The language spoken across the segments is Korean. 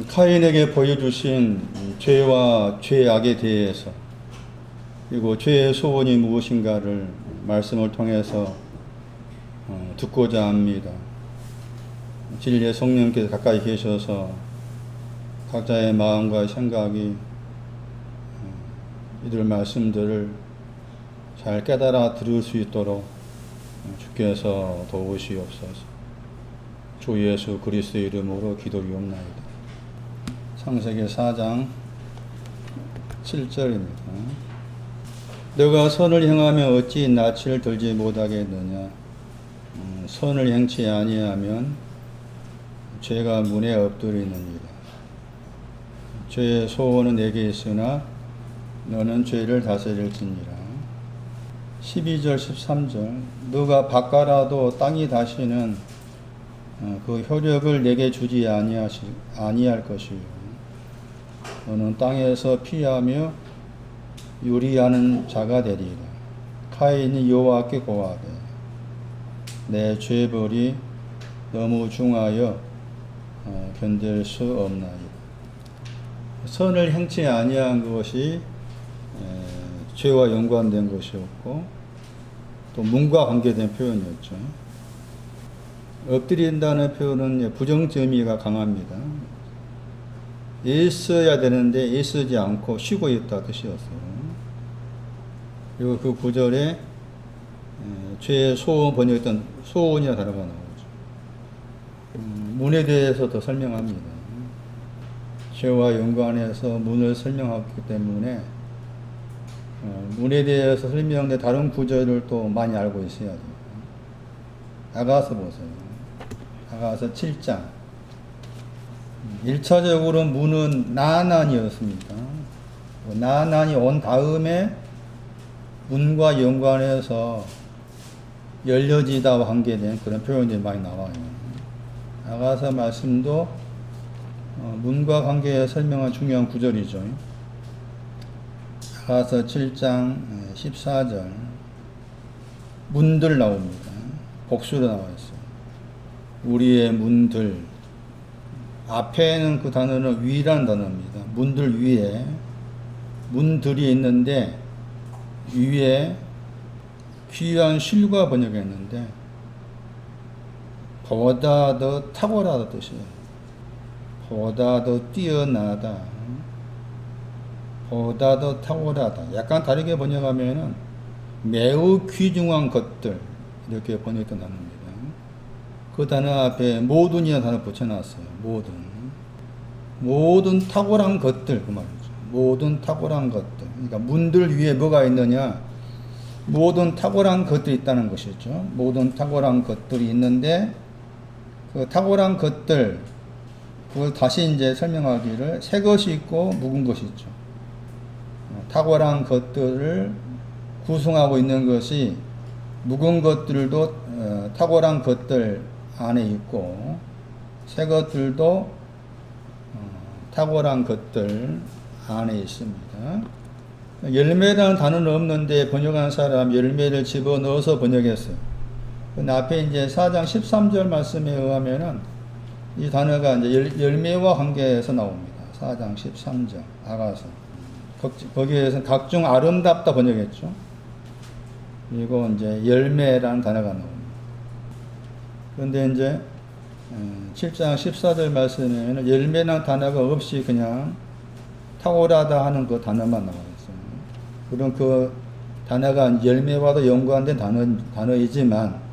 카인에게 보여주신 죄와 죄악에 대해서, 그리고 죄의 소원이 무엇인가를 말씀을 통해서 듣고자 합니다. 진리의 성령께서 가까이 계셔서 각자의 마음과 생각이 이들 말씀들을 잘 깨달아 들을 수 있도록 주께서 도우시옵소서. 주 예수 그리스도의 이름으로 기도리옵나이다. 창세기 4장 7절입니다. 너가 선을 행하면 어찌 낯을 들지 못하겠느냐. 선을 행치 아니하면 죄가 문에 엎드리느니라. 죄의 소원은 내게 있으나 너는 죄를 다스릴지니라. 12절 13절 너가 바꿔라도 땅이 다시는 그 효력을 내게 주지 아니할 것이요. 너는 땅에서 피하며 요리하는 자가 되리라. 카인이 여호와께 고하되 내 죄벌이 너무 중하여 견딜 수 없나이다. 선을 행치 아니한 것이 죄와 연관된 것이었고 또 문과 관계된 표현이었죠. 엎드린다는 표현은 부정적 의미가 강합니다. 애써야 되는데 애쓰지 않고 쉬고 있다 뜻이었어요. 그리고 그 구절에 죄의 소원 번역했던 소원이라는 단어가 나오죠. 문에 대해서 더 설명합니다. 죄와 연관해서 문을 설명하기 때문에 문에 대해서 설명된 다른 구절을 또 많이 알고 있어야 돼요. 아가서 보세요. 아가서 7장 1차적으로 문은 나난이었습니다. 나난이 온 다음에 문과 연관해서 열려지다와 관계된 그런 표현들이 많이 나와요. 아가서 말씀도 문과 관계에 설명한 중요한 구절이죠. 아가서 7장 14절 문들 나옵니다. 복수로 나와 있어요. 우리의 문들, 앞에는 그 단어는 위라는 단어입니다. 문들 위에 문들이 있는데 위에 귀한 실과 번역했는데 보다 더 탁월하다 뜻이에요. 보다 더 뛰어나다, 보다 더 탁월하다. 약간 다르게 번역하면은 매우 귀중한 것들 이렇게 번역했던 단어입니다. 그 단어 앞에 모든이라는 단어 붙여놨어요. 모든 탁월한 것들 그 말이죠. 모든 탁월한 것들. 그러니까 문들 위에 뭐가 있느냐? 모든 탁월한 것들이 있다는 것이죠. 모든 탁월한 것들이 있는데 그 탁월한 것들 그걸 다시 이제 설명하기를 새 것이 있고 묵은 것이 있죠. 탁월한 것들을 구성하고 있는 것이 묵은 것들도 탁월한 것들 안에 있고 새 것들도 탁월한 것들 안에 있습니다. 열매라는 단어는 없는데 번역한 사람 열매를 집어넣어서 번역했어요. 그 앞에 이제 4장 13절 말씀에 의하면은 이 단어가 이제 열매와 관계해서 나옵니다. 4장 13절 아가서 거기에서 각종 아름답다 번역했죠. 그리고 이제 열매라는 단어가 나옵니다. 그런데 이제 7장 14절 말씀에는 열매라는 단어가 없이 그냥 탁월하다 하는 그 단어만 나와 있어요. 그럼 그 단어가 열매와도 연관된 단어이지만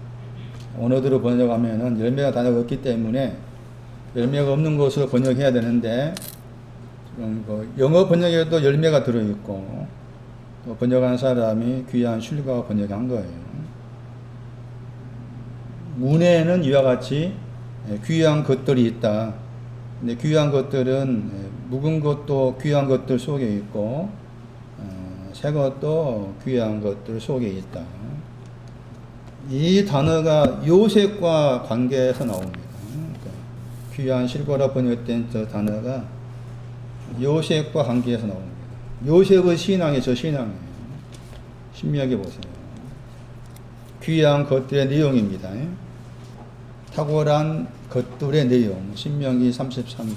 언어대로 번역하면은 열매가 단어가 없기 때문에 열매가 없는 것으로 번역해야 되는데 영어 번역에도 열매가 들어있고 또 번역한 사람이 귀한 실과 번역한 거예요. 문에는 이와 같이 귀한 것들이 있다. 근데 귀한 것들은 묵은 것도 귀한 것들 속에 있고 새 것도 귀한 것들 속에 있다. 이 단어가 요셉과 관계해서 나옵니다. 그러니까 귀한 실과라 번역된 저 단어가 요셉과 관계해서 나옵니다. 요셉의 신앙이 저 신앙이에요. 신명기 보세요. 귀한 것들의 내용입니다. 탁월한 것들의 내용, 신명기 33장.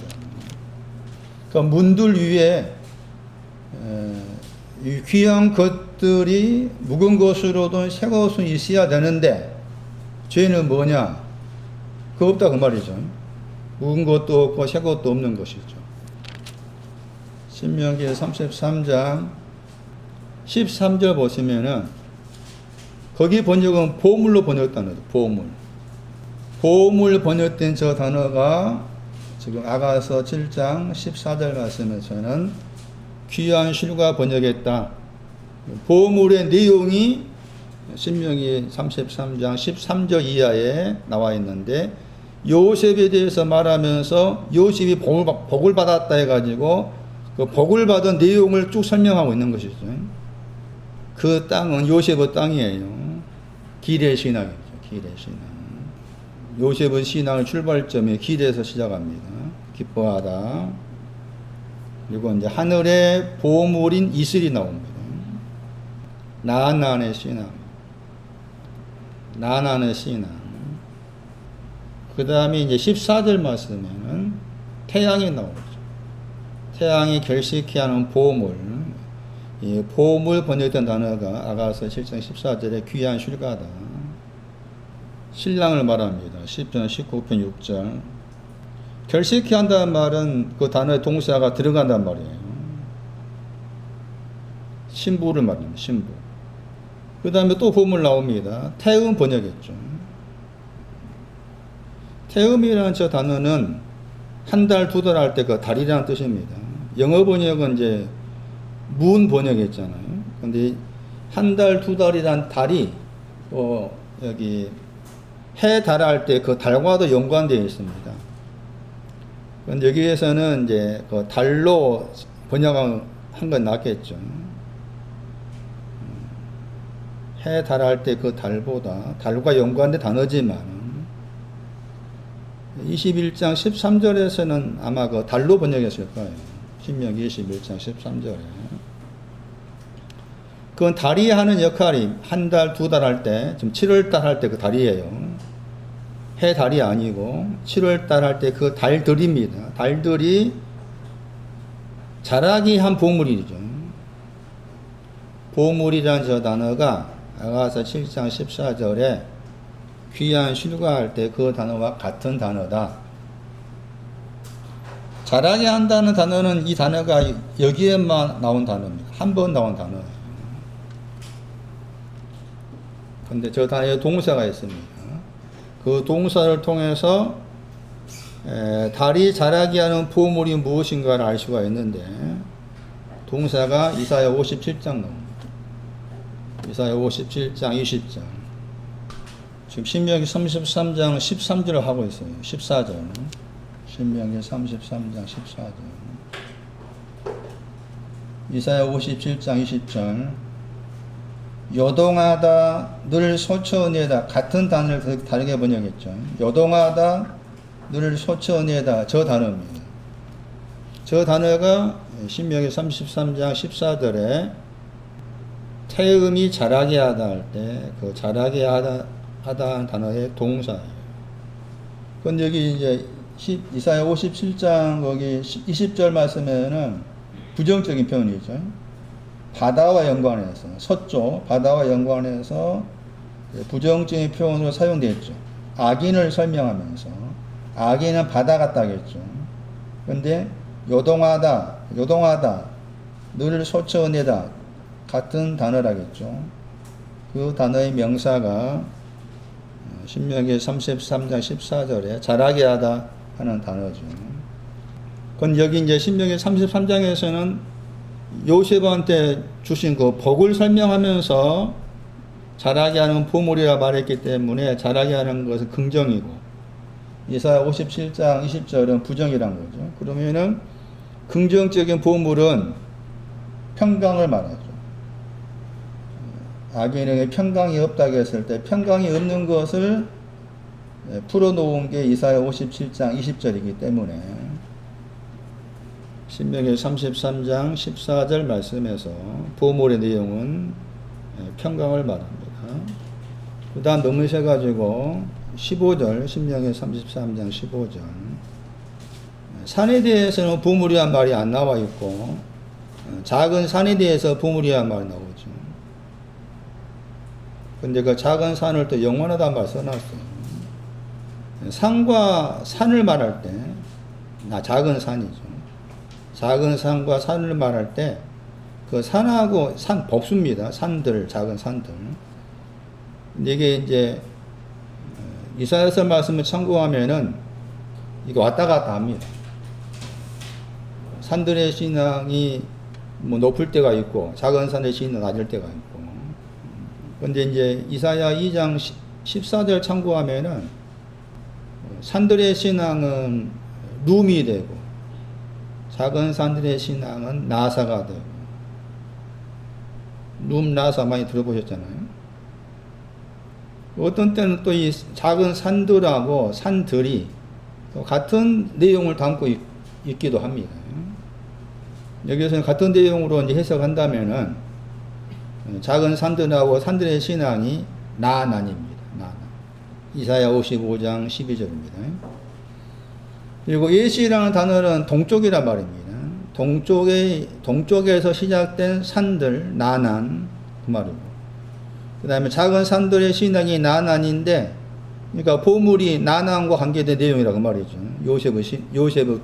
그 문들 위에 이 귀한 것들이 묵은 것으로든 새 것은 있어야 되는데 죄는 뭐냐? 그거 없다 그 말이죠. 묵은 것도 없고 새 것도 없는 것이죠. 신명기 33장 13절 보시면은 거기 번역은 보물로 번역했다는 거죠. 보물. 보물 번역된 저 단어가 지금 아가서 7장 14절 말씀에서는 귀한 실과 번역했다. 보물의 내용이 신명기 33장 13절 이하에 나와 있는데 요셉에 대해서 말하면서 요셉이 복을 받았다 해가지고 그 복을 받은 내용을 쭉 설명하고 있는 것이죠. 그 땅은 요셉의 땅이에요. 기레 신앙이죠. 기레 신앙. 요셉의 신앙의 출발점이 기레에서 시작합니다. 기뻐하다. 그리고 이제 하늘의 보물인 이슬이 나옵니다. 나한의 신앙. 나한의 신앙. 그 다음에 이제 14절 말씀에는 태양이 나오죠. 태양이 결식케 하는 보물. 이 보물 번역된 단어가 아가서 7장 14절에 귀한 실과다. 신랑을 말합니다. 10편 19편 6절. 결식케 한다는 말은 그 단어의 동사가 들어간단 말이에요. 신부를 말합니다. 신부. 그 다음에 또 보물 나옵니다. 태음 번역했죠. 태음이라는 저 단어는 한 달, 두 달 할 때 그 달이라는 뜻입니다. 영어 번역은 이제 문 번역했잖아요. 근데 한 달, 두 달이란 달이 여기 해, 달 할 때 그 달과도 연관되어 있습니다. 근데 여기에서는 이제 그 달로 번역한 건 낫겠죠. 해, 달 할 때 그 달보다 달과 연관된 단어지만 21장 13절에서는 아마 그 달로 번역했을 거예요. 신명기 21장 13절에. 그건 달이 하는 역할이 한 달, 두 달 할 때, 지금 7월 달 할 때 그 달이에요. 해 달이 아니고 7월 달 할 때 그 달들입니다. 달들이 자라기 한 보물이죠. 보물이라는 저 단어가 아가서 7장 14절에 귀한 실과할 때 그 단어와 같은 단어다. 자라게 한다는 단어는 이 단어가 여기에만 나온 단어입니다. 한 번 나온 단어예요. 근데 저 단어에 동사가 있습니다. 그 동사를 통해서 달이 자라게 하는 보물이 무엇인가를 알 수가 있는데 동사가 이사야 57장 나옵니다. 이사야 57장 20절. 지금 신명기 33장 13절을 하고 있어요. 14절. 신명기 33장 14절. 이사야 57장 20절. 요동하다 늘 소처언이다. 같은 단어를 다르게 번역했죠. 요동하다 늘 소처언이다. 저 단어입니다. 저 단어가 신명기 33장 14절에 태음이 자라게 하다 할 때 그 자라게 하다 단어의 동사예요. 근데 여기 이제 이사야 57장 거기 20절 말씀에는 부정적인 표현이죠. 바다와 연관해서 서쪽 바다와 연관해서 부정적인 표현으로 사용되었죠. 악인을 설명하면서 악인은 바다 같다겠죠. 그런데 요동하다 늘 소처언이다 같은 단어라겠죠. 그 단어의 명사가 신명기 33장 14절에 자라게 하다 하는 단어죠. 그건 여기 이제 신명기 33장에서는 요셉한테 주신 그 복을 설명하면서 자라게 하는 보물이라 말했기 때문에 자라게 하는 것은 긍정이고 이사야 57장 20절은 부정이란 거죠. 그러면은 긍정적인 보물은 평강을 말하죠. 악인에게 평강이 없다고 했을 때 평강이 없는 것을 풀어놓은 게 이사야 57장 20절이기 때문에 신명기 33장 14절 말씀에서 보물의 내용은 평강을 말합니다. 그 다음 넘으셔가지고 15절 신명기 33장 15절 산에 대해서는 보물이란 말이 안 나와 있고 작은 산에 대해서 보물이란 말이 나오죠. 근데 그 작은 산을 또 영원하다는 말 써놨어요. 산과 산을 말할 때, 작은 산이죠. 작은 산과 산을 말할 때, 그 산하고 산 법수입니다. 산들, 작은 산들. 근데 이게 이제 이사야서 말씀을 참고하면은 이거 왔다 갔다 합니다. 산들의 신앙이 뭐 높을 때가 있고 작은 산의 신앙이 낮을 때가 있고. 근데 이제 이사야 2장 14절 참고하면은 산들의 신앙은 룸이 되고 작은 산들의 신앙은 나사가 되고. 룸 나사 많이 들어보셨잖아요. 어떤 때는 또 이 작은 산들하고 산들이 또 같은 내용을 담고 있기도 합니다. 여기서는 같은 내용으로 이제 해석한다면은 작은 산들하고 산들의 신앙이 나난입니다. 나난. 이사야 55장 12절입니다. 그리고 예시라는 단어는 동쪽이란 말입니다. 동쪽에서 시작된 산들, 나난, 그 말이고. 그 다음에 작은 산들의 신앙이 나난인데, 그러니까 보물이 나난과 관계된 내용이라고 말이죠. 요셉의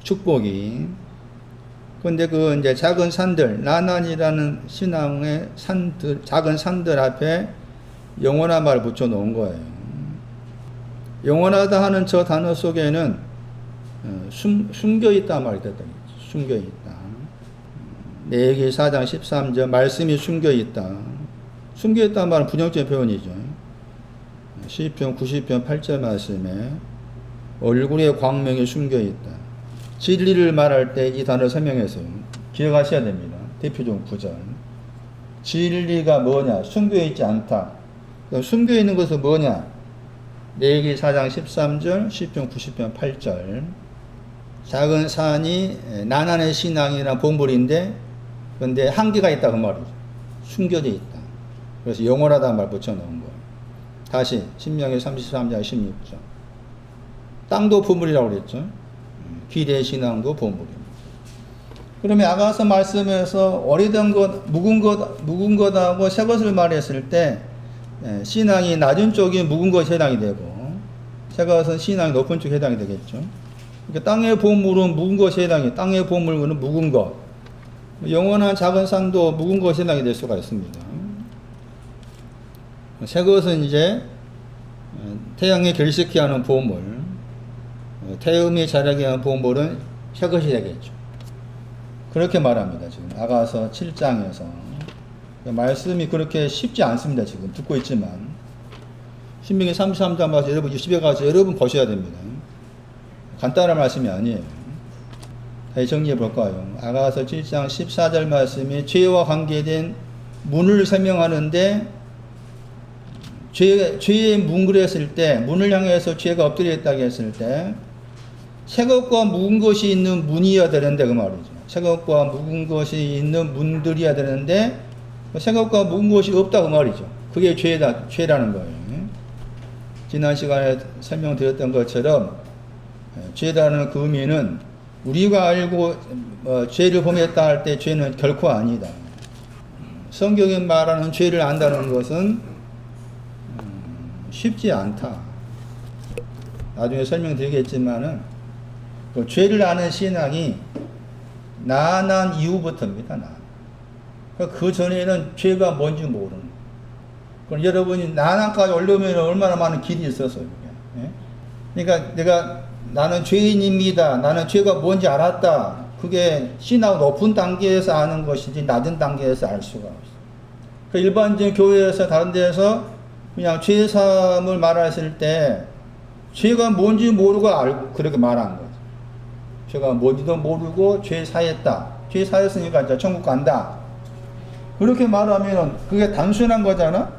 축복이. 근데 그 이제 작은 산들, 나난이라는 신앙의 산들, 작은 산들 앞에 영원한 말을 붙여 놓은 거예요. 영원하다 하는 저 단어 속에는 숨겨 있다 말이 됐다. 숨겨 있다. 레위기 4장 13절 말씀이 숨겨 있다. 숨겨 있다는 말은 부정적인 표현이죠. 시편 90편 8절 말씀에 얼굴에 광명이 숨겨 있다. 진리를 말할 때 이 단어를 설명해서 기억하셔야 됩니다. 대표적인 구절. 진리가 뭐냐? 숨겨 있지 않다. 숨겨 있는 것은 뭐냐? 레위기 4장 13절, 시편 90편 8절. 작은 산이 나난의 신앙이나 보물인데, 그런데 한계가 있다 그 말이죠. 숨겨져 있다. 그래서 영원하다는 말 붙여놓은 거예요. 다시 신명기 33장 16절. 땅도 보물이라고 그랬죠. 기대의 신앙도 보물입니다. 그러면 아가서 말씀에서 오래된 것, 묵은 것하고 새 것을 말했을 때 신앙이 낮은 쪽이 묵은 것에 해당이 되고 새 것은 신앙이 높은 쪽에 해당이 되겠죠. 그러니까 땅의 보물은 묵은 것에 해당이, 땅의 보물은 묵은 것. 영원한 작은 산도 묵은 것에 해당이 될 수가 있습니다. 새 것은 이제 태양에 결식케 하는 보물, 태음이 자라게 하는 보물은 새 것이 되겠죠. 그렇게 말합니다. 지금 아가서 7장에서 말씀이 그렇게 쉽지 않습니다. 지금 듣고 있지만 신명기 33장 가서 여러분 집에 가서 여러분 보셔야 됩니다. 간단한 말씀이 아니에요. 다시 정리해 볼까요? 아가서 7장 14절 말씀이 죄와 관계된 문을 설명하는데 죄에 뭉그렸을 때, 문을 향해서 죄가 엎드려 있다고 했을 때, 새 것과 묵은 것이 있는 문이어야 되는데, 그 말이죠. 새 것과 묵은 것이 있는 문들이어야 되는데, 새 것과 묵은 것이 없다, 그 말이죠. 그게 죄라는 거예요. 지난 시간에 설명드렸던 것처럼, 죄라는 그 의미는 우리가 알고, 죄를 범했다 할 때 죄는 결코 아니다. 성경이 말하는 죄를 안다는 것은 쉽지 않다. 나중에 설명드리겠지만은 그 죄를 아는 신앙이 나난 이후부터입니다. 그 전에는 죄가 뭔지 모르는. 그럼 여러분이 나난까지 오려면 얼마나 많은 길이 있어서 예? 그러니까 나는 죄인입니다. 나는 죄가 뭔지 알았다. 그게 신앙 높은 단계에서 아는 것이지 낮은 단계에서 알 수가 없어. 그 일반적인 교회에서 다른 데에서 그냥 죄 사함을 말했을 때 죄가 뭔지 모르고 알고 그렇게 말한 거죠. 죄가 뭔지도 모르고 죄 사했다. 죄 사했으니까 이제 천국 간다. 그렇게 말하면 그게 단순한 거잖아.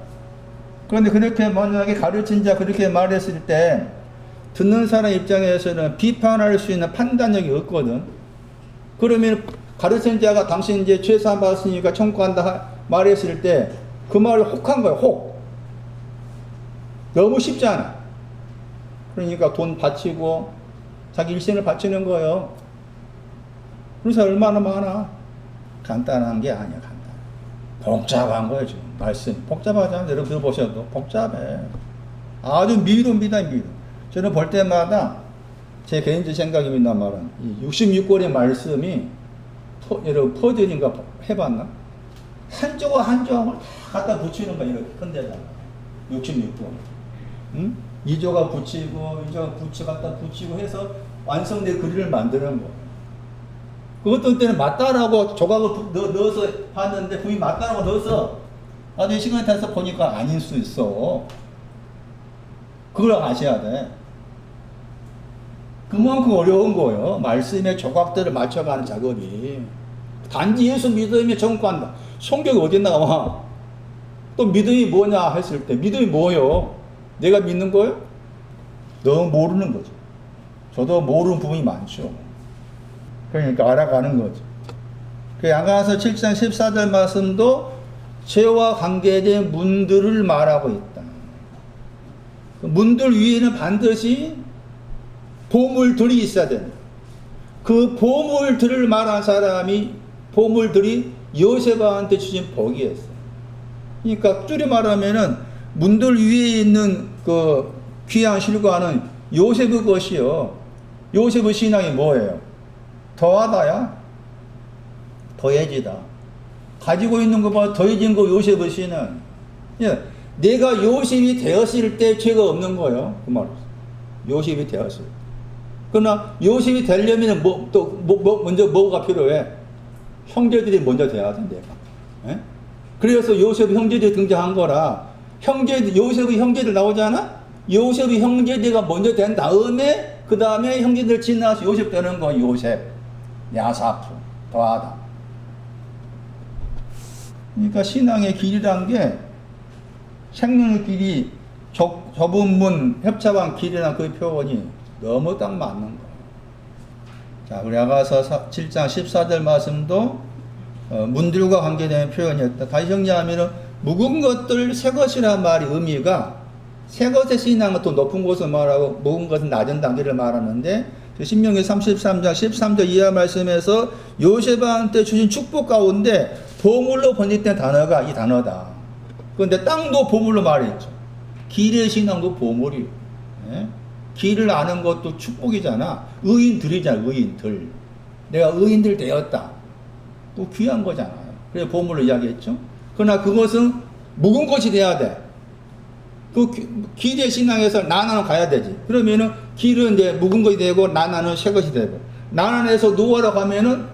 그런데 그렇게 만약에 가르친 자 그렇게 말했을 때 듣는 사람 입장에서는 비판할 수 있는 판단력이 없거든. 그러면 가르친 자가 당신 이제 죄 사함 받았으니까 천국 간다 말했을 때 그 말을 혹한 거야. 혹. 너무 쉽지 않아. 그러니까 돈 바치고 자기 일생을 바치는 거예요. 그래서 얼마나 많아. 간단한 게 아니야, 간단. 복잡한 거예요, 지금. 말씀. 복잡하잖아요. 여러분 들어보셔도 복잡해. 아주 미루입니다, 미루. 저는 볼 때마다 제 개인적 생각입니다만, 66권의 말씀이 여러분 퍼즐인가 해봤나? 한 조각 한 조각을 다 갖다 붙이는 거예요, 이렇게 큰 데다가. 66권. 응? 이 조각 붙이고, 이 조각 갖다 붙이고 해서 완성된 그림을 만드는 거예요. 그것도 때는 맞다라고 조각을 넣어서 봤는데, 분이 맞다라고 넣어서, 나중에 시간이 돼서 보니까 아닐 수 있어. 그걸 아셔야 돼. 그만큼 어려운 거예요. 말씀의 조각들을 맞춰가는 작업이. 단지 예수 믿음이 전부한다. 성경이 어디 나와? 또 믿음이 뭐냐 했을 때, 믿음이 뭐예요? 내가 믿는 거예요? 너 모르는 거죠. 저도 모르는 부분이 많죠. 그러니까 알아가는 거죠. 그 야가서 7장 14절 말씀도 죄와 관계된 문들을 말하고 있다. 그 문들 위에는 반드시 보물들이 있어야 된다. 그 보물들을 말한 사람이 보물들이 요셉한테 주신 복이었어요. 그러니까 줄여 말하면은 문들 위에 있는 그 귀한 실과는 요셉의 것이요. 요셉의 신앙이 뭐예요? 더하다야. 더해지다. 가지고 있는 것보다 더해진 거 요셉의 신앙. 예, 내가 요셉이 되었을 때 죄가 없는 거예요. 그 말이죠. 요셉이 되었을 때. 그러나 요셉이 되려면 먼저 뭐가 필요해? 형제들이 먼저 돼야 돼, 내가. 예? 그래서 요셉 형제들이 등장한 거라, 요셉의 형제들 나오잖아? 요셉의 형제들이 먼저 된 다음에, 그 다음에 형제들 지나서 요셉 되는 거, 요셉, 야사프, 더하다. 그러니까 신앙의 길이란 게 생명의 길이 좁은 문, 협착한 길이라는 그 표현이 너무 딱 맞는 거예요. 자, 우리 야가서 7장 14절 말씀도 문들과 관계되는 표현이었다. 다시 정리하면 묵은 것들 새 것이라는 말이 의미가 새 것의 신앙은 또 높은 곳을 말하고 묵은 것은 낮은 단계를 말하는데, 신명기 33장 13절 이하 말씀에서 요셉한테 주신 축복 가운데 보물로 번역된 단어가 이 단어다. 그런데 땅도 보물로 말했죠. 길의 신앙도 보물이에요. 예? 길을 아는 것도 축복이잖아. 의인들이잖아, 의인들. 내가 의인들 되었다. 또 귀한 거잖아요. 그래서 보물로 이야기했죠. 그러나 그것은 묵은 것이 돼야 돼. 그 길의 신앙에서 나나는 가야 되지. 그러면은 길은 이제 묵은 것이 되고 나나는 새 것이 되고, 나나에서 누워라 가면은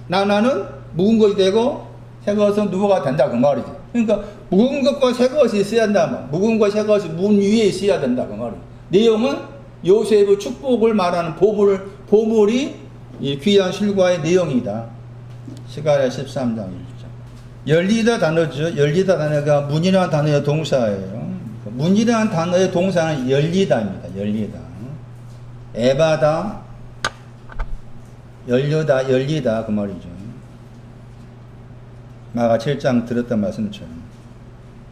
나나는 묵은 것이 되고 새 것은 누워가 된다 그 말이지. 그러니까 묵은 것과 새 것이 있어야 한다. 묵은 것과 새 것이 문 위에 있어야 된다 그 말이지. 내용은 요셉의 축복을 말하는 보물이 이 귀한 실과의 내용이다. 스가랴 13장 1절. 열리다 단어죠. 열리다 단어가 문이라는 단어의 동사예요. 문이라는 단어의 동사는 열리다입니다. 열리다. 에바다, 열려다, 열리다 그 말이죠. 마가 7장 들었던 말씀처럼.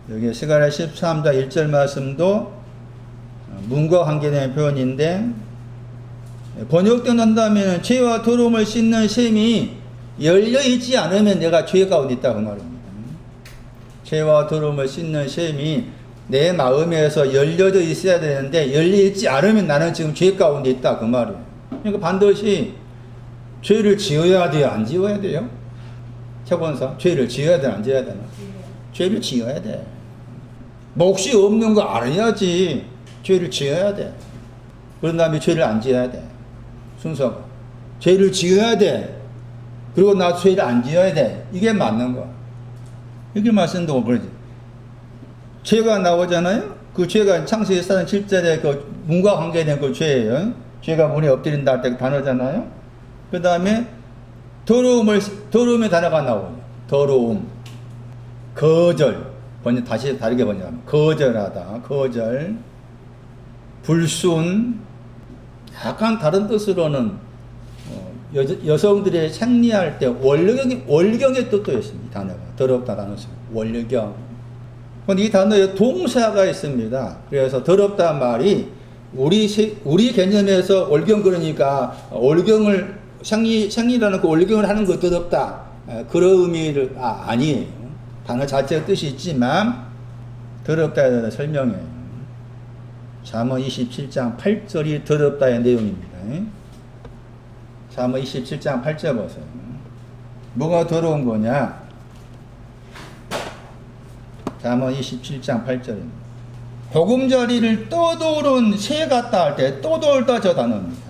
여기 스가랴 13장 1절 말씀도 문과 관계된 표현인데, 번역된다면 죄와 더러움을 씻는 셈이 열려있지 않으면 내가 죄 가운데 있다 그 말입니다. 죄와 더러움을 씻는 셈이 내 마음에서 열려져 있어야 되는데 열려있지 않으면 나는 지금 죄 가운데 있다 그 말이에요. 그러니까 반드시 죄를 지어야 돼요, 안 지어야 돼요? 최권사, 죄를 지어야 되나 안 지어야 되나? 죄를 지어야 돼. 몫이 없는 거 알아야지 죄를 지어야 돼. 그런 다음에 죄를 안 지어야 돼. 순서가. 죄를 지어야 돼. 그리고 나 죄를 안 지어야 돼. 이게 맞는 거야. 이렇게 말씀도 그러지. 죄가 나오잖아요? 그 죄가 창세기 4장 7절에 그 문과 관계된 그 죄예요. 죄가 문에 엎드린다 할 때 단어잖아요? 그 다음에 더러움의 단어가 나오죠. 더러움. 거절. 다시 다르게 번역하면 거절하다. 거절. 불순. 약간 다른 뜻으로는 여성들의 생리할 때 월경의 뜻도 있습니다. 이 단어가. 더럽다 단어는 월경. 근데 이 단어에 동사가 있습니다. 그래서 더럽다 말이 우리 개념에서 올경 그러니까 올경을 생리라는 그 올경을 하는 것 더럽다. 그런 의미를 아니에요. 단어 자체의 뜻이 있지만 더럽다에 대한 설명이에요. 잠언 27장 8절이 더럽다의 내용입니다. 잠언 27장 8절 보세요. 뭐가 더러운 거냐? 잠언 27장 8절입니다. 보금자리를 떠도는 새 같다 할 때 떠돌다 저 단어입니다.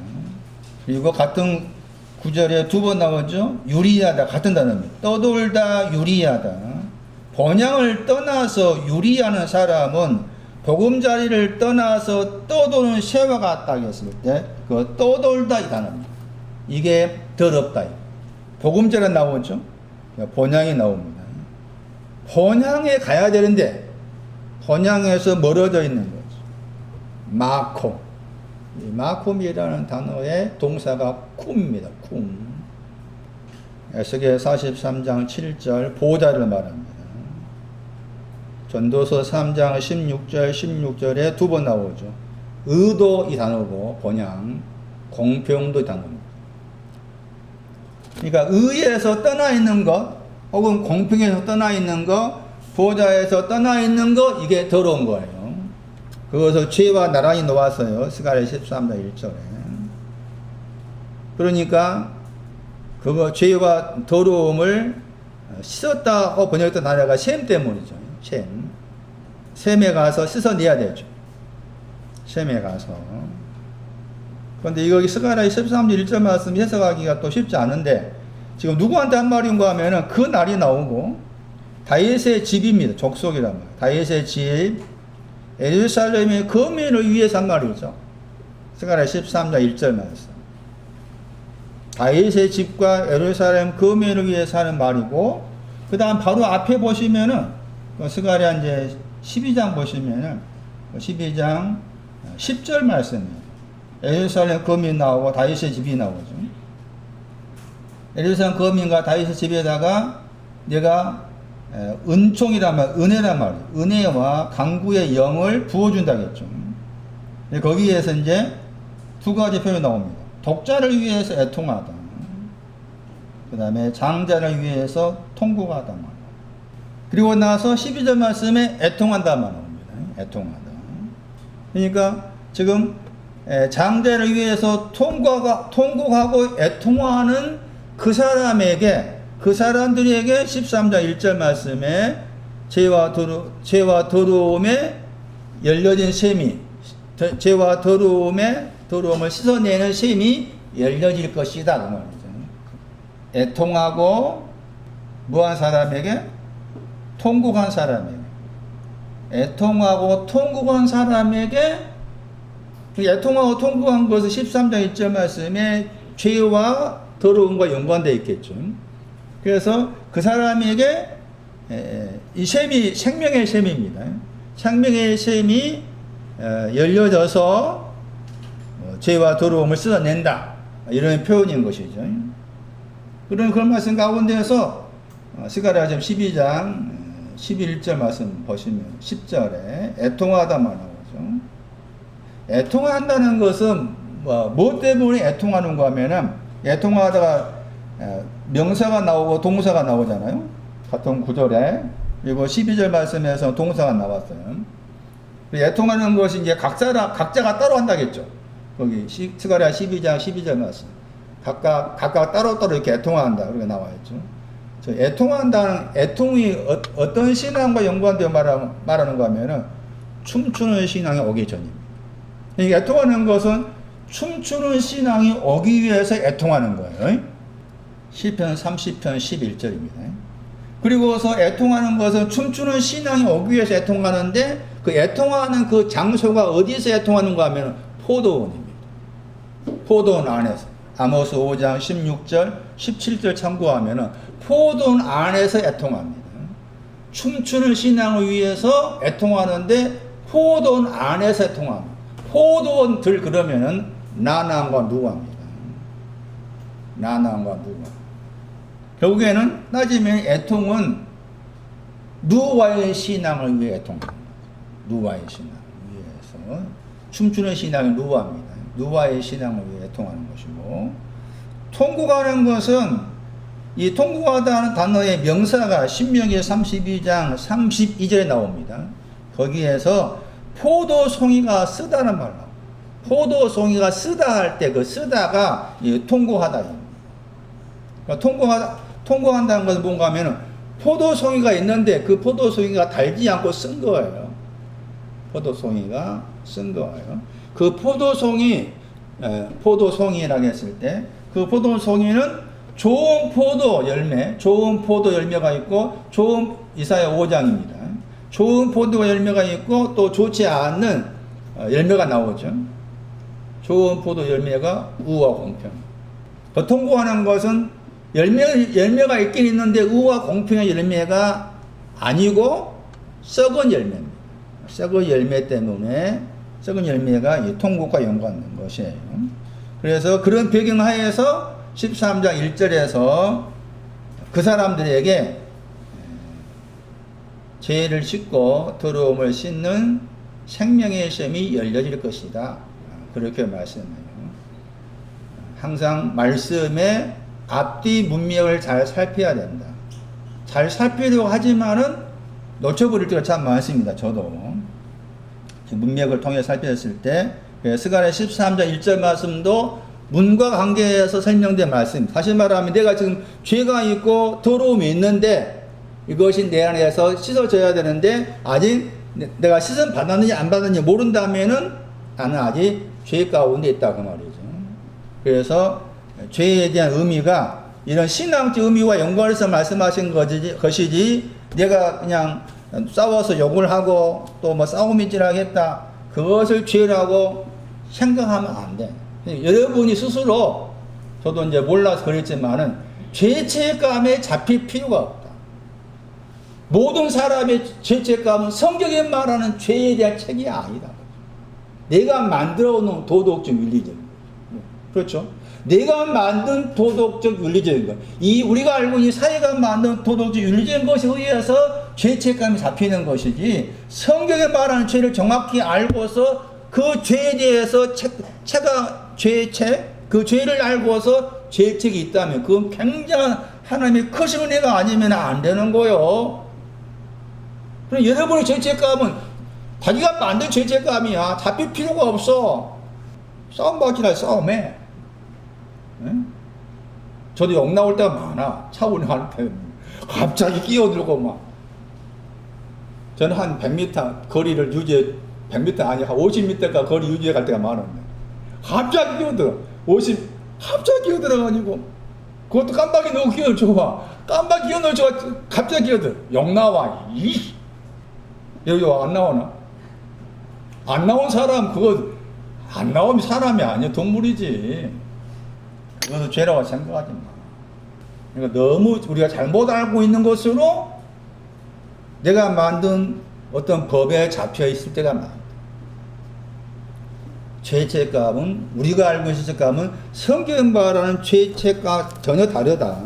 그리고 같은 구절에 두 번 나오죠. 유리하다 같은 단어입니다. 떠돌다 유리하다. 번향을 떠나서 유리하는 사람은 보금자리를 떠나서 떠도는 새와 같다 했을 때 그 떠돌다 이 단어입니다. 이게 더럽다. 보금자리 나오죠. 번향이 나옵니다. 번향에 가야 되는데 번향에서 멀어져 있는 거죠. 마콤. 마콤이라는 단어의 동사가 쿰입니다. 쿰. 에스겔 43장 7절 보좌를 말합니다. 전도서 3장 16절에 두 번 나오죠. 의도 이 단어고 번향, 공평도 이 단어입니다. 그러니까 의에서 떠나 있는 것 혹은 공평에서 떠나 있는 것 보좌에서 떠나 있는 거 이게 더러운 거예요. 그것을 죄와 나란히 놓았어요. 스가랴 13장 1절에. 그러니까 그거 죄와 더러움을 씻었다고 번역했던 단어가 셈 때문이죠. 셈에 가서 씻어내야 되죠. 셈에 가서. 그런데 이거 스가랴 13장 1절 말씀 해석하기가 또 쉽지 않은데 지금 누구한테 한 말인가 하면은 그 날이 나오고 다윗의 집입니다. 족속이란 말이에요. 다윗의 집, 예루살렘의 거민을 위해서 한 말이죠. 스가랴 13장 1절 말씀. 다윗의 집과 예루살렘 거민을 위해서 하는 말이고, 그 다음 바로 앞에 보시면은, 스가랴 이제 12장 보시면은, 12장 10절 말씀이에요. 예루살렘 거민 나오고 다윗의 집이 나오죠. 예루살렘 거민과 다윗의 집에다가 내가 은총이란 말, 은혜란 말이에요. 은혜와 강구의 영을 부어준다겠죠. 거기에서 이제 두 가지 표현이 나옵니다. 독자를 위해서 애통하다. 그 다음에 장자를 위해서 통곡하다. 그리고 나서 12절 말씀에 애통한다 말 나옵니다. 애통하다. 그러니까 지금 장자를 위해서 통곡하고 애통하는 그 사람에게 그 사람들에게 13장 1절 말씀에 죄와 더러움에 열려진 셈이 죄와 더러움을 씻어내는 셈이 열려질 것이다 그 말이죠. 애통하고 뭐한 사람에게? 통곡한 사람에게. 애통하고 통곡한 사람에게 애통하고 통곡한 것은 13장 1절 말씀에 죄와 더러움과 연관되어 있겠죠. 그래서 그 사람에게 이 셈이 생명의 셈입니다. 생명의 셈이 열려져서 죄와 더러움을 씻어낸다. 이런 표현인 것이죠. 그런 말씀 가운데에서 스가랴 12장 11절 말씀 보시면 10절에 애통하다만 나오죠. 애통한다는 것은 뭐 때문에 애통하는가 하면은 애통하다가 명사가 나오고 동사가 나오잖아요. 같은 구절에. 그리고 12절 말씀에서 동사가 나왔어요. 애통하는 것이 이제 각자가 따로 한다겠죠. 거기 스가랴 12장 12절 말씀. 각각 따로따로 이렇게 애통한다. 그렇게 나와 있죠. 애통한다는, 애통이 어떤 신앙과 연관되어 말하는가 하면은 춤추는 신앙이 오기 전입니다. 그러니까 애통하는 것은 춤추는 신앙이 오기 위해서 애통하는 거예요. 시편 30편 11절입니다. 그리고서 애통하는 것은 춤추는 신앙이 오기 위해서 애통하는데 그 애통하는 그 장소가 어디서 애통하는가 하면 포도원입니다. 포도원 안에서. 아모스 5장 16절 17절 참고하면 포도원 안에서 애통합니다. 춤추는 신앙을 위해서 애통하는데 포도원 안에서 애통합니다. 포도원 들 그러면은 나나안과 누아입니다. 나나안과 누아. 결국에는 따지면 애통은 누와의 신앙을 위해 애통합니다. 누와의 신앙을 위해서 춤추는 신앙이 누아입니다. 누아의 신앙을 위해 애통하는 것이고, 통곡하는 것은 이 통곡하다는 단어의 명사가 신명기 32장 32절에 나옵니다. 거기에서 포도송이가 쓰다는 말로, 포도송이가 쓰다 할 때 그 쓰다가 통곡하다. 그러니까 통곡한다는 것은 뭔가 하면은 포도송이가 있는데 그 포도송이가 달지 않고 쓴 거예요. 포도송이가 쓴 거예요. 그 포도송이라고 했을 때 그 포도송이는 좋은 포도 열매가 있고, 이사야 5장입니다. 좋은 포도 열매가 있고 또 좋지 않은 열매가 나오죠. 좋은 포도 열매가 우와 공평. 통곡하는 것은 열매가 있긴 있는데 우와 공평의 열매가 아니고 썩은 열매입니다. 썩은 열매 때문에 썩은 열매가 이 통곡과 연관된 것이에요. 그래서 그런 배경 하에서 13장 1절에서 그 사람들에게 죄를 씻고 더러움을 씻는 생명의 샘이 열려질 것이다. 그렇게 말씀해요. 항상 말씀의 앞뒤 문맥을 잘 살펴야 된다. 잘 살피려고 하지만은 놓쳐버릴 때가 참 많습니다. 저도 문맥을 통해 살폈을 때 스가랴 13장 1절 말씀도 문과 관계에서 설명된 말씀. 다시 말하면 내가 지금 죄가 있고 더러움이 있는데 이것이 내 안에서 씻어져야 되는데 아직 내가 씻음 받았는지 안 받았는지 모른다면은 나는 아직 죄 가운데 있다 그 말이죠. 그래서 죄에 대한 의미가 이런 신앙적 의미와 연관해서 말씀하신 것이지 내가 그냥 싸워서 욕을 하고 또 뭐 싸움이질하겠다 그것을 죄라고 생각하면 안 돼. 여러분이 스스로 저도 이제 몰라서 그랬지만은 죄책감에 잡힐 필요가 없다. 모든 사람의 죄책감은 성경에 말하는 죄에 대한 책이 아니다. 내가 만들어 놓은 도덕적 윤리적 그렇죠? 내가 만든 도덕적 윤리적인 것, 우리가 알고 있는 사회가 만든 도덕적 윤리적인 것에 의해서 죄책감이 잡히는 것이지, 성경에 말하는 죄를 정확히 알고서 그 죄에 대해서 그 죄를 알고서 죄책이 있다면 그건 굉장한 하나님의 크신 은혜가 아니면 안 되는 거요. 그럼 여러분의 죄책감은 자기가 만든 죄책감이야. 잡힐 필요가 없어. 싸움받기나 싸움해. 응? 저도 욕 나올 때가 많아. 차 운행할 때 갑자기 끼어들고 막. 저는 한 100m 거리를 100m 아니 한 50m가 거리 유지해 갈 때가 많은데 갑자기 끼어들어. 갑자기 끼어들어가지고 그것도 깜빡이 넣고 끼어들어봐. 깜빡이 끼어들어봐. 갑자기 끼어들어. 욕 나와. 여기 안 나오나? 안 나온 사람 안 나오면 사람이 아니야. 동물이지. 그것도 죄라고 생각하지 마. 그러니까 너무 우리가 잘못 알고 있는 것으로 내가 만든 어떤 법에 잡혀 있을 때가 많다. 죄책감은 우리가 알고 있는 죄책감은 성경 말하는 죄책과 전혀 다르다.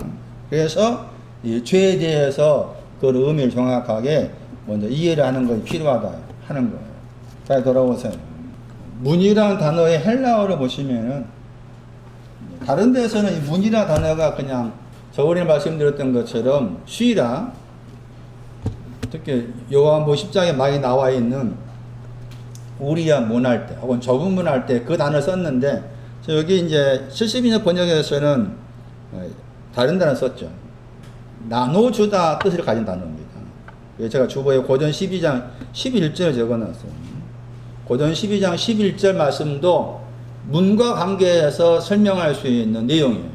그래서 이 죄에 대해서 그 의미를 정확하게 먼저 이해를 하는 것이 필요하다 하는 거예요. 잘 돌아오세요. 문이라는 단어의 헬라어를 보시면은 다른 데서는 이 문이라는 단어가 그냥 저번에 말씀드렸던 것처럼 쉬라, 특히 요한복음 10장에 많이 나와 있는 우리야 문할 때 혹은 적응문할 때 그 단어를 썼는데 여기 이제 72년 번역에서는 다른 단어 썼죠. 나눠주다 뜻을 가진 단어입니다. 제가 주보에 고전 12장 11절에 적어놨어요. 고전 12장 11절 말씀도 문과 관계에서 설명할 수 있는 내용이에요.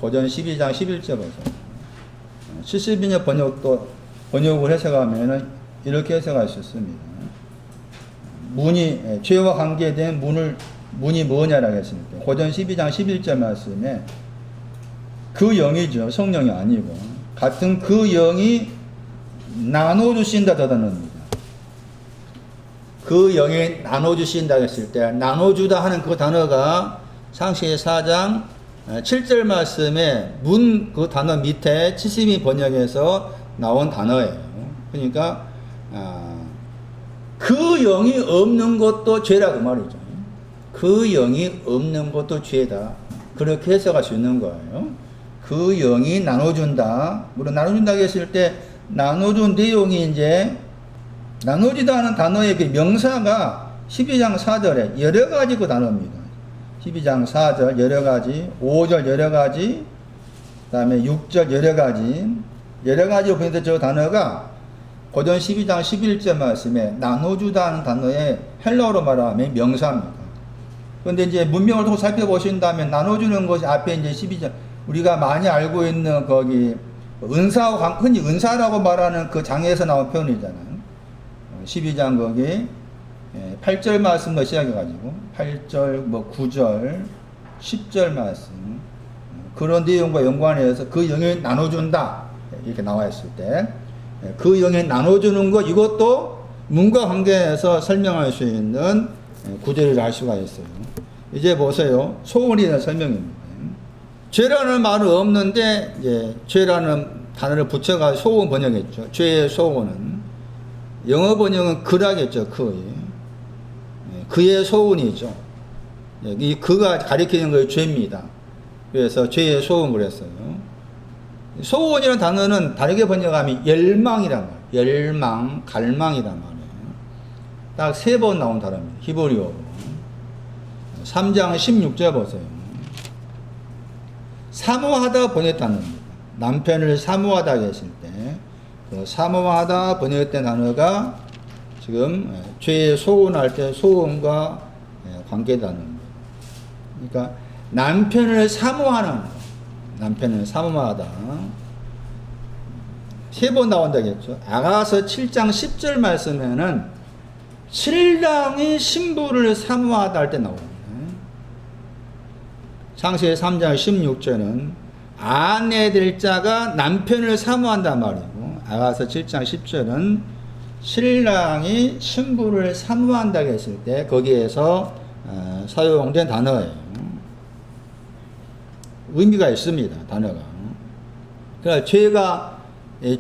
고전 12장 11절 보세요. 72년 번역을 해석하면 이렇게 해석할 수 있습니다. 죄와 관계된 문이 뭐냐라고 했습니다. 고전 12장 11절 말씀에 그 영이죠. 성령이 아니고 같은 그 영이 나눠주신다 저 단어입니다. 그 영이 나눠주신다 했을 때 나눠주다 하는 그 단어가 창세기 4장 7절 말씀에 문 그 단어 밑에 72 번역에서 나온 단어예요. 그러니까 그 영이 없는 것도 죄라 그 말이죠. 그 영이 없는 것도 죄다. 그렇게 해석할 수 있는 거예요. 그 영이 나눠준다. 물론 나눠준다고 했을 때 나눠준 내용이 이제 나눠지다 하는 단어의 그 명사가 12장 4절에 여러 가지 그 단어입니다. 12장 4절 여러 가지, 5절 여러 가지, 그 다음에 6절 여러 가지 보는데 저 단어가 고전 12장 11절 말씀에 나눠주다 하는 단어의 헬라어로 말하면 명사입니다. 그런데 이제 문명을 통해 살펴보신다면 나눠주는 것이 앞에 이제 12장 우리가 많이 알고 있는 거기 흔히 은사라고 말하는 그 장에서 나온 표현이잖아요. 12장 거기 8절 말씀부터 시작해가지고 8절, 9절, 10절 말씀 그런 내용과 연관해서 그 영이 나눠준다 이렇게 나와 있을 때 그 영이 나눠주는 것 이것도 문과 관계에서 설명할 수 있는 구절을 알 수가 있어요. 이제 보세요. 소원에 대한 설명입니다. 죄라는 말은 없는데 이제 죄라는 단어를 붙여가지고 소원 번역했죠. 죄의 소원은 영어 번역은 그라겠죠. 그의 소원이죠. 이 그가 가리키는 것이 죄입니다. 그래서 죄의 소원 그랬어요. 소원이라는 단어는 다르게 번역하면 열망이란 말이에요. 열망, 갈망이란 말이에요. 딱 3번 나온 단어입니다. 히브리어로. 3장 16절 보세요. 사모하다 번역했다는 겁니다. 남편을 사모하다 했을 때 그 사모하다 번역했던 단어가 지금 죄의 소원할 때 소원과 관계다는 겁니다. 그러니까 남편을 사모하는 거. 남편을 사모하다. 3번 나온다겠죠. 아가서 7장 10절 말씀에는 신랑이 신부를 사모하다 할 때 나옵니다. 창세기 3장 16절은 아내 될 자가 남편을 사모한단 말이고 아가서 7장 10절은 신랑이 신부를 사모한다 했을 때 거기에서 사용된 단어예요. 의미가 있습니다. 단어가. 그러니까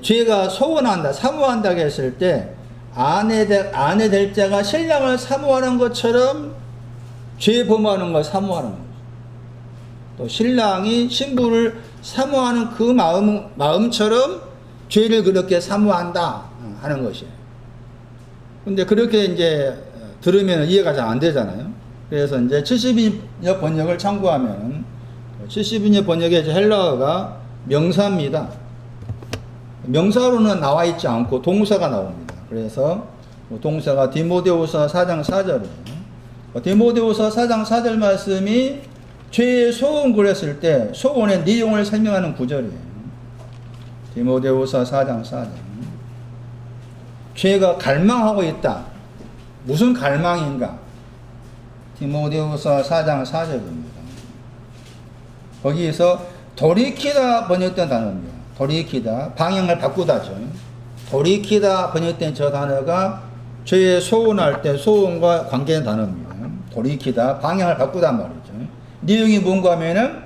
죄가 소원한다, 사모한다 했을 때 아내 될 자가 신랑을 사모하는 것처럼 죄 범하는 걸 사모하는 거죠. 또 신랑이 신부를 사모하는 그 마음처럼 죄를 그렇게 사모한다 하는 것이에요. 근데 그렇게 이제 들으면 이해가 잘 안 되잖아요. 그래서 이제 70인역 번역을 참고하면 70인역 번역의 헬라어가 명사입니다. 명사로는 나와 있지 않고 동사가 나옵니다. 그래서 동사가 디모데후서 4장 4절이에요. 디모데후서 4장 4절 말씀이 죄의 소원 그랬을 때 소원의 내용을 설명하는 구절이에요. 디모데후서 4장 4절. 죄가 갈망하고 있다. 무슨 갈망인가? 디모데후서 4장 4절입니다. 거기에서 돌이키다 번역된 단어입니다. 돌이키다, 방향을 바꾸다죠. 돌이키다 번역된 저 단어가 죄의 소원할 때 소원과 관계된 단어입니다. 돌이키다, 방향을 바꾸단 말이죠. 내용이 뭔가 하면은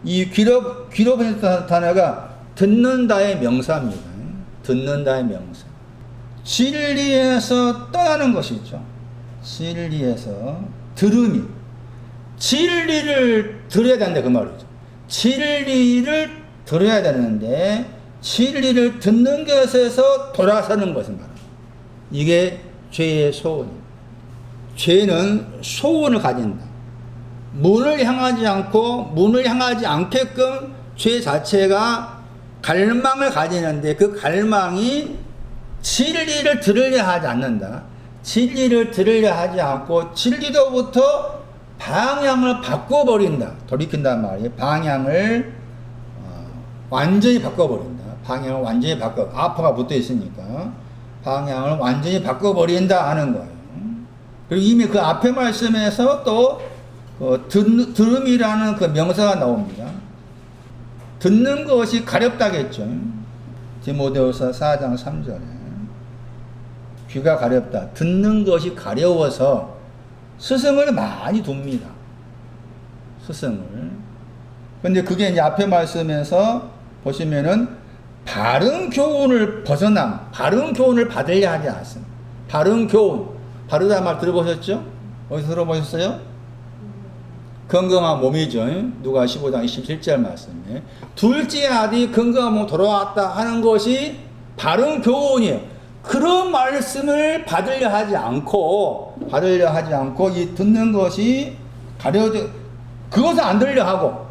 이 귀로 번역된 단어가 듣는다의 명사입니다. 듣는다의 명사. 진리에서 떠나는 것이죠. 진리에서 들음이. 진리를 들어야 된다 그 말이죠. 진리를 들어야 되는데 진리를 듣는 것에서 돌아서는 것을 말합니다. 이게 죄의 소원입니다. 죄는 소원을 가진다. 문을 향하지 않게끔 죄 자체가 갈망을 가지는데 그 갈망이 진리를 들으려 하지 않는다. 진리를 들으려 하지 않고 진리로부터 방향을 바꿔버린다. 돌이킨단 말이에요. 방향을 완전히 바꿔버린다. 방향을 완전히 아파가 붙어 있으니까 방향을 완전히 바꿔버린다 하는 거예요. 그리고 이미 그 앞에 말씀에서 또 들음이라는 그 명사가 나옵니다. 듣는 것이 가렵다겠죠. 디모데후서 4장 3절에 귀가 가렵다. 듣는 것이 가려워서 스승을 많이 둡니다. 스승을. 근데 그게 이제 앞에 말씀에서 보시면은 바른 교훈을 받으려 하지 않습니다. 바른 교훈. 바르다 말 들어보셨죠? 어디서 들어보셨어요? 건강한 몸이죠. 누가 15장 27절 말씀에. 둘째 아들이 건강한 몸 돌아왔다 하는 것이 바른 교훈이에요. 그런 말씀을 받으려 하지 않고 이 듣는 것이 그것을 안 들려 하고,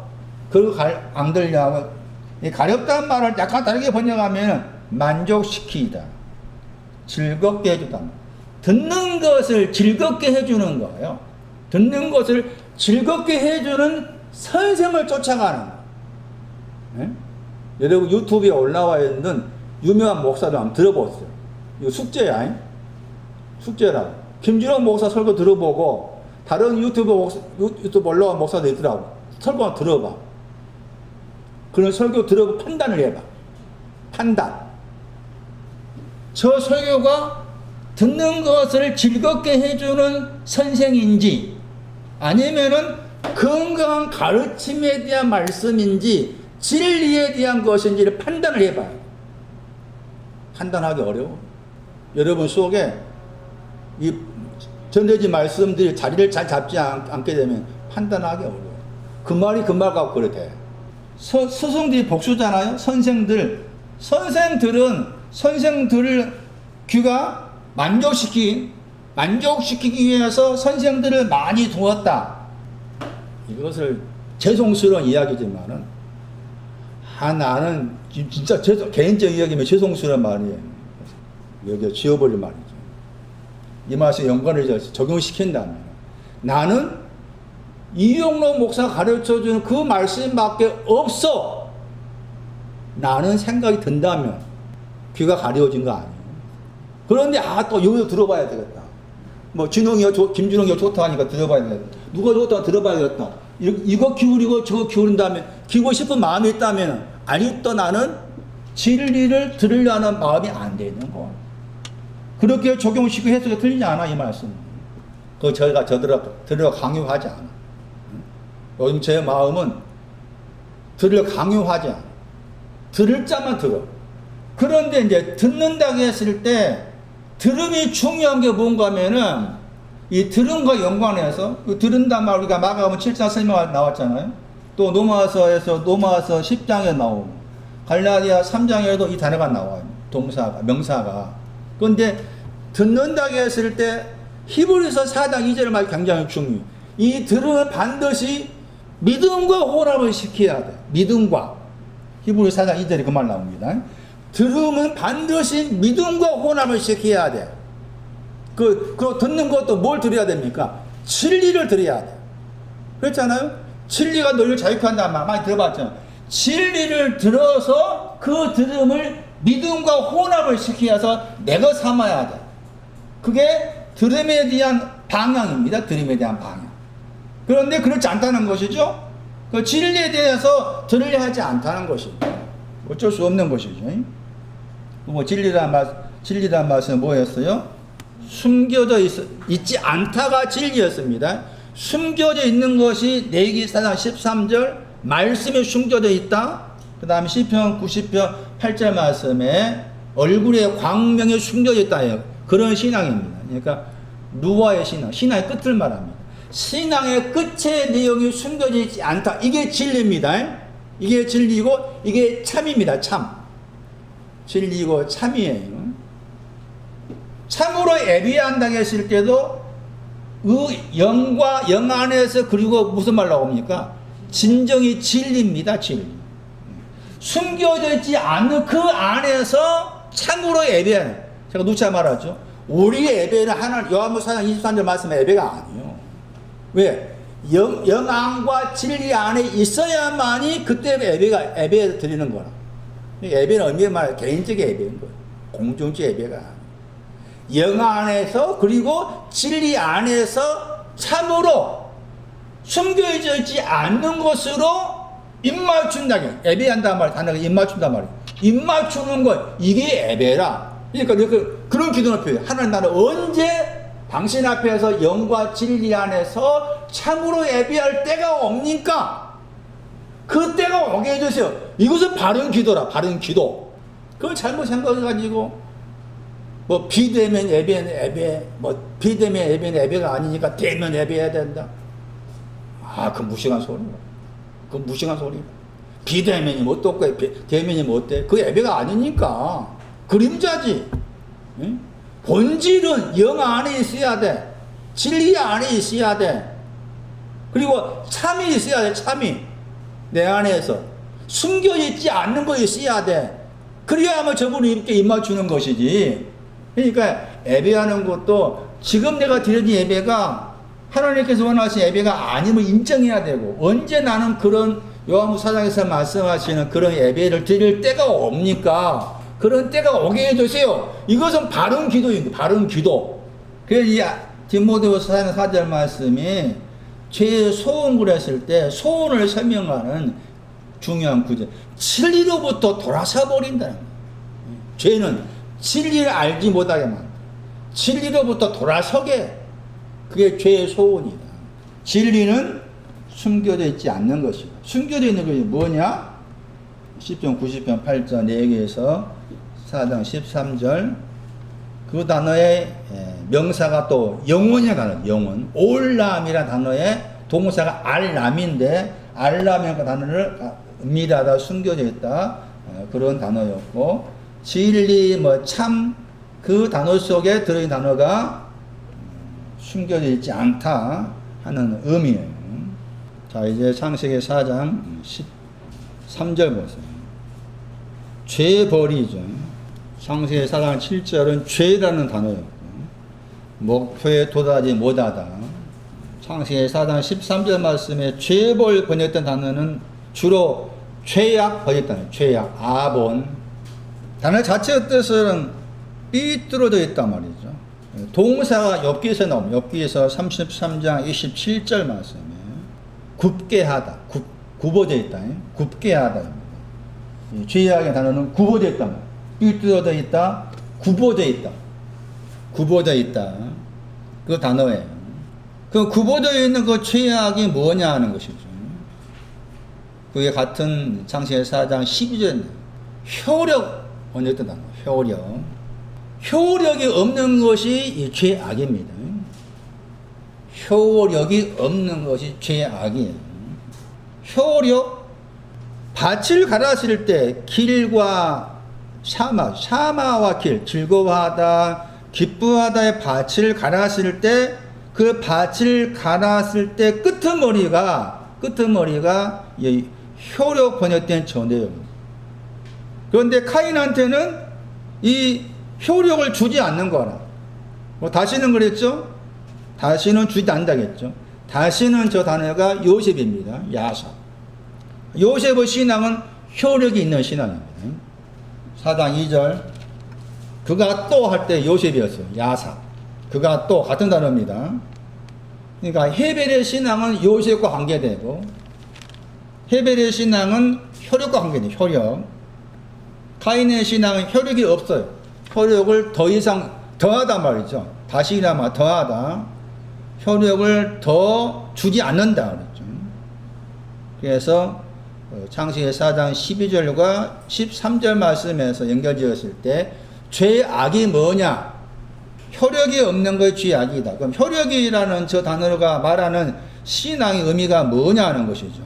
안 들려 하고, 이 가렵다는 말을 약간 다르게 번역하면 만족시키다. 즐겁게 해주다. 듣는 것을 즐겁게 해주는 거예요. 듣는 것을 즐겁게 해주는 선생을 쫓아가는 거예요. 네? 여러분 유튜브에 올라와 있는 유명한 목사들 한번 들어보세요. 이거 숙제야. 숙제라고. 김준호 목사 설교 들어보고 다른 유튜브 올라온 목사들 있더라고. 설교 한번 들어봐. 그런 설교 들어보고 판단을 해봐. 판단. 저 설교가 듣는 것을 즐겁게 해주는 선생인지 아니면은 건강한 가르침에 대한 말씀인지 진리에 대한 것인지를 판단을 해봐요. 판단하기 어려워. 여러분 속에 이 전해진 말씀들이 자리를 잘 잡지 않게 되면 판단하기 어려워. 그 말이 그 말 같고 그래. 스승들이 복수잖아요. 선생들을 귀가 만족시키기 위해서 선생들을 많이 두었다. 이것을 죄송스러운 이야기지만은, 나는 진짜 개인적 이야기면 죄송스러운 말이에요. 여기에 지워버릴 말이죠. 이 말씀에 연관을 적용시킨다면, 나는 이용로 목사가 가르쳐주는 그 말씀밖에 없어. 나는 생각이 든다면, 귀가 가려워진 거 아니에요. 그런데 또 여기서 들어봐야 되겠다. 뭐 김준홍이가 좋다 하니까 들어봐야 되겠다. 누가 좋다 들어봐야 되겠다. 이거 기울이고 저거 기울인 다음에 기고 싶은 마음이 있다면 아직도 나는 진리를 들으려는 마음이 안 되는 거야. 그렇게 적용시키고 해석이 틀리지 않아 이 말씀. 저희가 들으려 강요하지 않아. 요즘 제 마음은 들으려 강요하지 않아. 들을 자만 들어. 그런데 이제 듣는다고 했을 때 들음이 중요한 게 뭔가 하면은 이 들음과 연관해서 들은단 말 우리가 마가복음 7장 설명 나왔잖아요. 또 로마서에서 10장에 나오고 갈라디아 3장에도 이 단어가 나와요. 명사가. 그런데 듣는다고 했을 때 히브리서 4장 2절 말이 굉장히 중요해요. 이 들음은 반드시 믿음과 혼합을 시켜야 돼. 믿음과. 히브리서 4장 2절에 그 말 나옵니다. 들음은 반드시 믿음과 혼합을 시켜야 돼. 그 듣는 것도 뭘 들어야 됩니까? 진리를 들어야 돼. 그렇잖아요? 진리가 너희를 자유케 한다는 말 많이 들어봤잖아요. 진리를 들어서 그 들음을 믿음과 혼합을 시켜서 내가 삼아야 돼. 그게 들음에 대한 방향입니다. 들음에 대한 방향. 그런데 그렇지 않다는 것이죠. 그 진리에 대해서 들으려 하지 않다는 것입니다. 어쩔 수 없는 것이죠. 뭐 진리란 말씀은 뭐였어요? 숨겨져 있지 않다가 진리였습니다. 숨겨져 있는 것이 레위기 4장 13절 말씀에 숨겨져 있다. 그 다음에 시편 90편 8절 말씀에 얼굴에 광명이 숨겨져 있다. 그런 신앙입니다. 그러니까 루아의 신앙의 끝을 말합니다. 신앙의 끝의 내용이 숨겨져 있지 않다. 이게 진리입니다. 이게 진리고 이게 참입니다. 참. 진리고 참이에요. 참으로 예배한다고 했을 때도 영과 영 안에서 그리고 무슨 말 나옵니까? 진정이 진리입니다. 진리. 숨겨져 있지 않는 그 안에서 참으로 예배하는. 제가 누차 말하죠. 우리의 예배는 하나님 요한복음 4장 23절 말씀의 예배가 아니에요. 왜? 영안과 진리 안에 있어야만이 그때 예배 드리는 거라. 예배는 의미의 말 개인적 예배인 거예요. 공동체 예배가 아니에요. 영 안에서 그리고 진리 안에서 참으로 숨겨져 있지 않는 것으로 입맞춘다. 예배한단 말이야. 단어가 입맞춘단 말이야. 입맞추는 것 이게 예배라. 그러니까 그런 기도는 표현. 하나님 나는 언제 당신 앞에서 영과 진리 안에서 참으로 예배할 때가 옵니까? 그 때가 오게 해주세요. 이것은 바른 기도라. 바른 기도. 그걸 잘못 생각해가지고 뭐 비대면 예배, 뭐 비대면 예배가 아니니까 대면 예배해야 된다. 아, 그 무식한 소리야. 그 무식한 소리야. 비대면이 뭐 어떻고 대면이 뭐 어때? 그 예배가 아니니까 그림자지. 응? 본질은 영 안에 있어야 돼. 진리 안에 있어야 돼. 그리고 참이 있어야 돼. 참이 내 안에서 숨겨있지 않는 거 있어야 돼. 그래야만 저분이 이렇게 입맞추는 것이지. 그러니까 예배하는 것도 지금 내가 드려진 예배가 하나님께서 원하신 예배가 아님을 인정해야 되고, 언제 나는 그런 요한복음 4장에서 말씀하시는 그런 예배를 드릴 때가 옵니까? 그런 때가 오게 해주세요. 이것은 바른 기도입니다. 바른 기도. 그래서 이 디모데후서 4장 4절 말씀이 죄의 소원을 했을 때 소원을 설명하는 중요한 구절. 진리로부터 돌아서 버린다는 거예요. 죄는 진리를 알지 못하게 만든다. 진리로부터 돌아서게. 그게 죄의 소원이다. 진리는 숨겨져 있지 않는 것이다. 숨겨져 있는 것이 뭐냐? 10편, 90편, 8절, 4개에서 4장 13절. 그 단어의 명사가 또 영원이라는 단어, 영원. 올람이라는 단어의 동사가 알람인데, 알람이라는 단어를 은밀하다, 숨겨져 있다. 그런 단어였고, 진리, 뭐, 참, 그 단어 속에 들어있는 단어가 숨겨져 있지 않다 하는 의미예요. 자, 이제 창세기 4장 13절 보세요. 죄 버리죠. 창세기 4장 7절은 죄라는 단어였고, 목표에 도달하지 못하다. 창세기 4장 13절 말씀에 죄벌 번역된 단어는 주로 죄악 번역단어예요. 죄악, 아본. 단어 자체의 뜻은 삐뚤어져 있단 말이죠. 동사가 엽기에서 나옵니다. 엽기에서 33장 27절 말씀에 굽게 하다, 굽어져 있다. 굽게 하다입니다. 죄악의 단어는 굽어져 있다. 삐뚤어져 있다, 굽어져 있다. 굽어져 있다. 그 단어예요. 그 굽어져 있는 그 죄악이 뭐냐 하는 것이죠. 그게 같은 창세기 4장 12절 효력 번역된 단어, 효력. 효력이 없는 것이 이 죄악입니다. 효력이 없는 것이 죄악이에요. 효력, 밭을 갈았을 때 길과 샤마와 길, 즐거워하다, 기뻐하다의 밭을 갈았을 때, 그 밭을 갈았을 때 끄트머리가 효력 번역된 전해요. 그런데 카인한테는 이 효력을 주지 않는 거라. 뭐 다시는 그랬죠? 다시는 주지 않는다겠죠. 다시는 저 단어가 요셉입니다. 야삽. 요셉의 신앙은 효력이 있는 신앙입니다. 4장 2절. 그가 또 할 때 요셉이었어요. 야삽. 그가 또 같은 단어입니다. 그러니까 헤벨의 신앙은 요셉과 관계되고, 헤벨의 신앙은 효력과 관계돼요. 효력. 카인의 신앙은 효력이 없어요. 효력을 더 이상 더하다 말이죠. 다시나마 더하다. 효력을 더 주지 않는다 그랬죠. 그래서 창세기 4장 12절과 13절 말씀에서 연결지었을 때 죄악이 뭐냐? 효력이 없는 것이 죄악이다. 그럼 효력이라는 저 단어가 말하는 신앙의 의미가 뭐냐 하는 것이죠.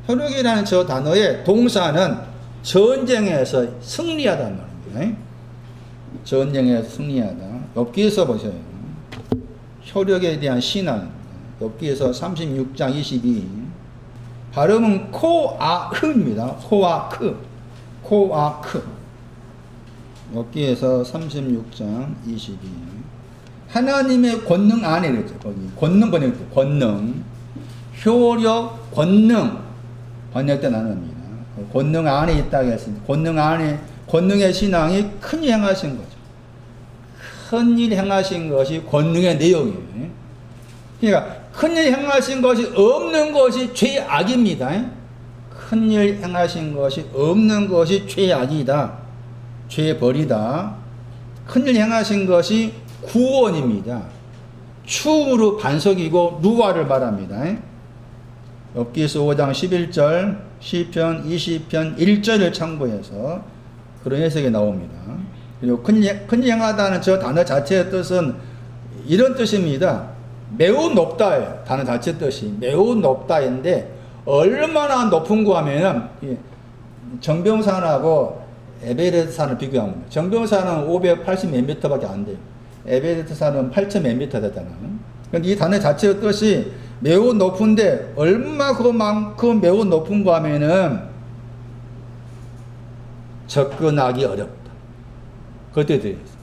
효력이라는 저 단어의 동사는 전쟁에서 승리하다는 말입니다. 전쟁에서 승리하다. 엽기에서 보세요. 효력에 대한 신앙. 엽기에서 36장 22. 발음은 코아크입니다. 코아크. 엽기에서 36장 22. 하나님의 권능 안에 그랬죠. 거기 권능 번역돼. 권능. 효력, 권능 번역된 단어입니다. 권능 안에 있다고 했습니다. 권능의 신앙이 큰일 행하신 거죠. 큰일 행하신 것이 권능의 내용이에요. 그러니까 큰일 행하신 것이 없는 것이 죄악입니다. 큰일 행하신 것이 없는 것이 죄악이다. 죄벌이다. 큰일 행하신 것이 구원입니다. 추후로 반석이고 루아를 말합니다. 엽기서 5장 11절, 시편 20편 1절을 참고해서 그런 해석이 나옵니다. 그리고 큰행하다는 저 단어 자체의 뜻은 이런 뜻입니다. 매우 높다예요. 단어 자체 뜻이 매우 높다인데 얼마나 높은 거 하면은 정병산하고 에베레스트산을 비교하면 정병산은 580 몇 미터밖에 안 돼요. 에베레스트산은 8,000 몇 미터 되잖아요. 근데 이 단어 자체의 뜻이 매우 높은데 얼마 그만큼 매우 높은 거 하면은 접근하기 어렵다. 그때 드렸어요.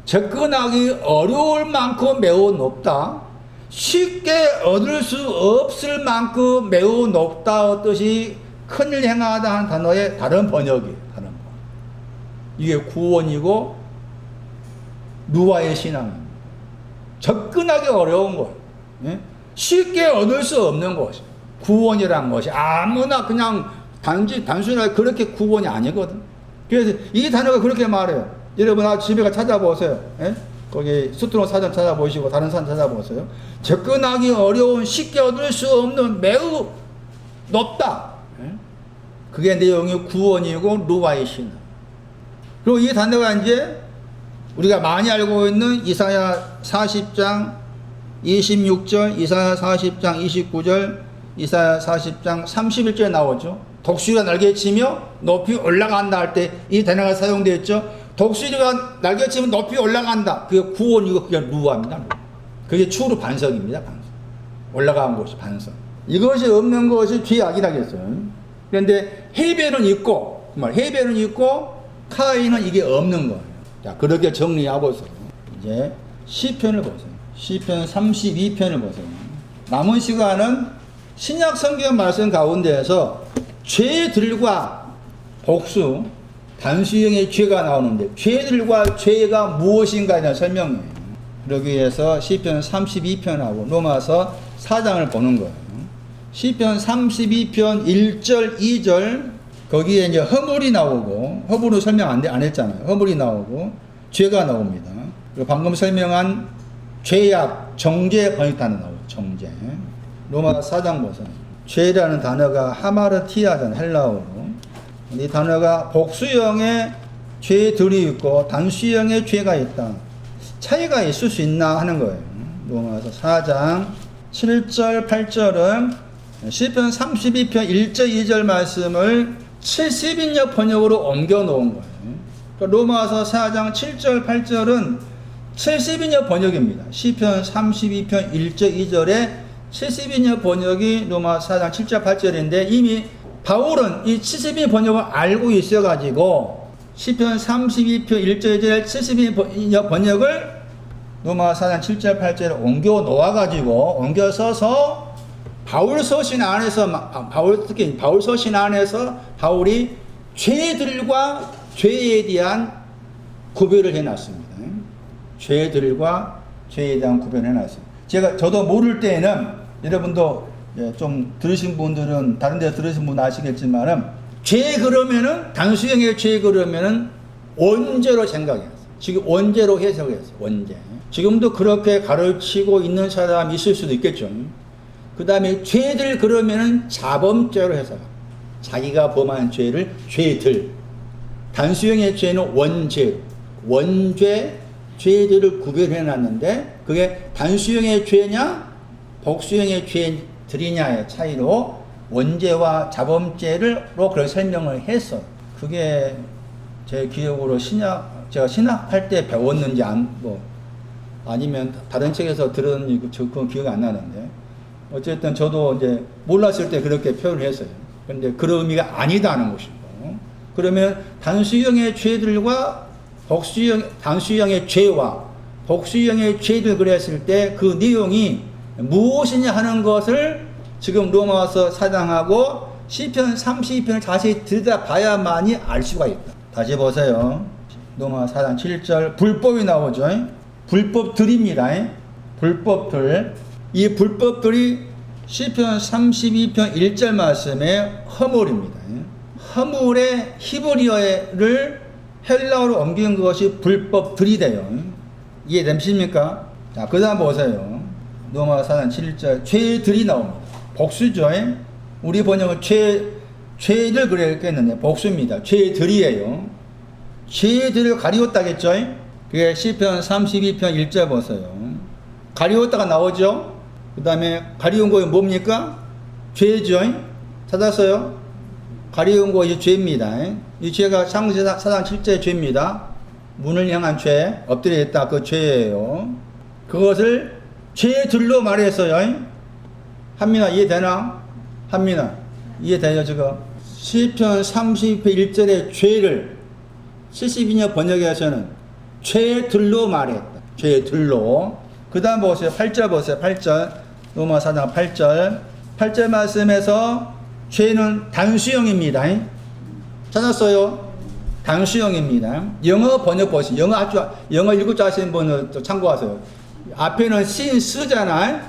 접근하기 어려울 만큼 매우 높다. 쉽게 얻을 수 없을 만큼 매우 높다 뜻이 큰일 행하다 하는 단어의 다른 번역이에요. 다른 번역. 이게 구원이고 누와의 신앙입니다. 접근하기 어려운 것, 쉽게 얻을 수 없는 것이 구원이라는 것이 아무나 그냥 단순하게 그렇게 구원이 아니거든. 그래서 이 단어가 그렇게 말해요. 여러분 집에 가 찾아보세요. 거기 수트론 사전 찾아보시고 다른 사전 찾아보세요. 접근하기 어려운 쉽게 얻을 수 없는 매우 높다. 그게 내용이 구원이고 루와의 신앙. 그리고 이 단어가 이제 우리가 많이 알고 있는 이사야 40장 26절, 이사야 40장 29절, 이사야 40장 31절에 나오죠. 독수리가 날개치며 높이 올라간다 할 때 이 단어가 사용되어 있죠. 독수리가 날개치면 높이 올라간다. 그게 구원이고 그게 루아입니다. 그게 추후 반석입니다. 반석. 올라간 것이 반석. 이것이 없는 것이 죄악이라겠어요. 그런데 헤벨은 있고, 헤벨은 있고 카인은 이게 없는 거예요. 자, 그렇게 정리하고서 이제 시편을 보세요. 시편 32편을 보세요. 남은 시간은 신약 성경 말씀 가운데에서 죄들과 복수, 단수형의 죄가 나오는데 죄들과 죄가 무엇인가에 대한 설명이에요. 그러기 위해서 시편 32편하고 로마서 4장을 보는 거예요. 시편 32편 1절 2절 거기에 이제 허물이 나오고, 허물은 설명 안 했잖아요. 허물이 나오고 죄가 나옵니다. 그리고 방금 설명한 죄악, 정죄 번역단어 나오죠. 정죄. 로마 4장 보세요. 죄라는 단어가 하마르티아잖아요. 헬라어로. 이 단어가 복수형의 죄들이 있고 단수형의 죄가 있다. 차이가 있을 수 있나 하는 거예요. 로마서 4장 7절 8절은 시편 32편 1절 2절 말씀을 70인역 번역으로 옮겨 놓은 거예요. 로마서 4장 7절 8절은 70인역 번역입니다. 시편 32편 1절 2절에 70인역 번역이 로마 4장 7절 8절인데 이미 바울은 이 70인역 번역을 알고 있어가지고 시편 32편 1절 2절에 70인역 번역을 로마 4장 7절 8절에 옮겨 놓아가지고 옮겨 써서 바울 서신 안에서 특히 바울 서신 안에서 바울이 죄들과 죄에 대한 구별을 해놨습니다. 죄들과 죄에 대한 구별을 해놨습니다. 저도 모를 때에는 여러분도 좀 들으신 분들은 다른 데 들으신 분 아시겠지만은 죄 그러면은 단수형의 죄 그러면은 원죄로 생각해요. 지금 원죄로 해석했어요. 원죄. 지금도 그렇게 가르치고 있는 사람이 있을 수도 있겠죠. 그 다음에 죄들 그러면은 자범죄로 해석합니다. 자기가 범한 죄를 죄들. 단수형의 죄는 원죄. 원죄, 죄들을 구별해 놨는데 그게 단수형의 죄냐 복수형의 죄들이냐의 차이로 원죄와 자범죄로 그렇게 설명을 했어. 그게 제 기억으로 제가 신학할 때 배웠는지 아니면 다른 책에서 들은 그건 기억이 안 나는데 어쨌든 저도 이제 몰랐을 때 그렇게 표현을 했어요. 그런데 그런 의미가 아니다는 것이고 그러면 단수형의 죄들과 단수형의 죄와 복수형의 죄들 그랬을 때 그 내용이 무엇이냐 하는 것을 지금 로마서 4장하고 시편 32편을 자세히 들여다봐야만이 알 수가 있다. 다시 보세요. 로마 4장 7절 불법이 나오죠. 불법들입니다. 불법들. 이 불법들이 시편 32편 1절 말씀에 허물입니다. 허물의 히브리어를 헬라어로 옮긴 것이 불법들이 돼요. 이해되십니까? 자, 그 다음 보세요. 로마 4장 7절 죄들이 나옵니다. 복수죠. 우리 번역은 죄를 그랬겠는데 복수입니다. 죄들이에요. 죄들을 가리웠다겠죠? 그게 시편 32편 1절 보세요. 가리웠다가 나오죠? 그 다음에 가리운 거 뭡니까? 죄죠? 찾았어요? 가리운 거 이 죄입니다. 이 죄가 창세기 4장 7절의 죄입니다. 문을 향한 죄, 엎드려 있다 그 죄예요. 그것을 죄들로 말했어요. 한민아 이해되나? 한민아 이해되죠 지금? 시편 32편 1절의 죄를 72년 번역에서는 죄들로 말했다. 죄들로. 그 다음 보세요. 8절 보세요. 8절. 로마 4장 8절. 8절 말씀에서 죄는 단수형입니다. 찾았어요? 단수형입니다. 영어 번역 보시죠. 영어 읽을 줄 아시는 분은 또 참고하세요. 앞에는 신 쓰잖아.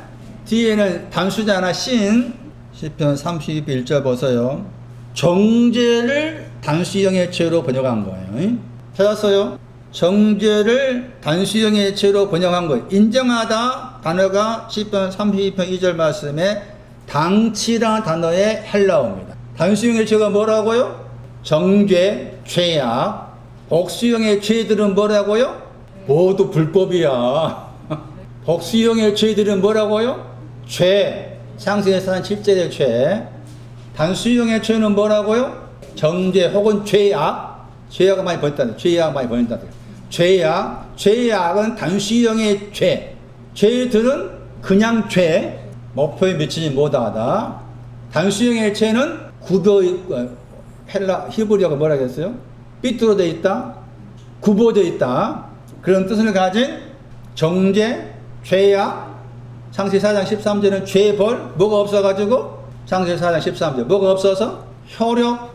뒤에는 단수잖아. 신. 시편 32편 1절 보세요. 정죄를 단수형의 죄로 번역한 거예요. 찾았어요? 정죄를 단수형의 죄로 번역한 거예요. 인정하다 단어가 시편 32편 2절 말씀에 당치라는 단어의 헬라어입니다. 단수형의 죄가 뭐라고요? 정죄, 죄악. 복수형의 죄들은 뭐라고요? 모두 불법이야. 복수형의 죄들은 뭐라고요? 죄. 창세기 4장 7절의 죄. 단수형의 죄는 뭐라고요? 정죄 혹은 죄악. 죄악을 많이 번했다. 죄악 많이 번했다. 죄악. 죄악은 단수형의 죄. 죄들은 그냥 죄. 목표에 미치지 못하다. 단수형의 죄는 히브리어가 뭐라 그랬어요? 삐뚤어져 있다. 굽어져 있다. 그런 뜻을 가진 정죄, 죄악. 창세기 4장 13절은 죄벌. 뭐가 없어가지고? 창세기 4장 13절. 뭐가 없어서? 효력,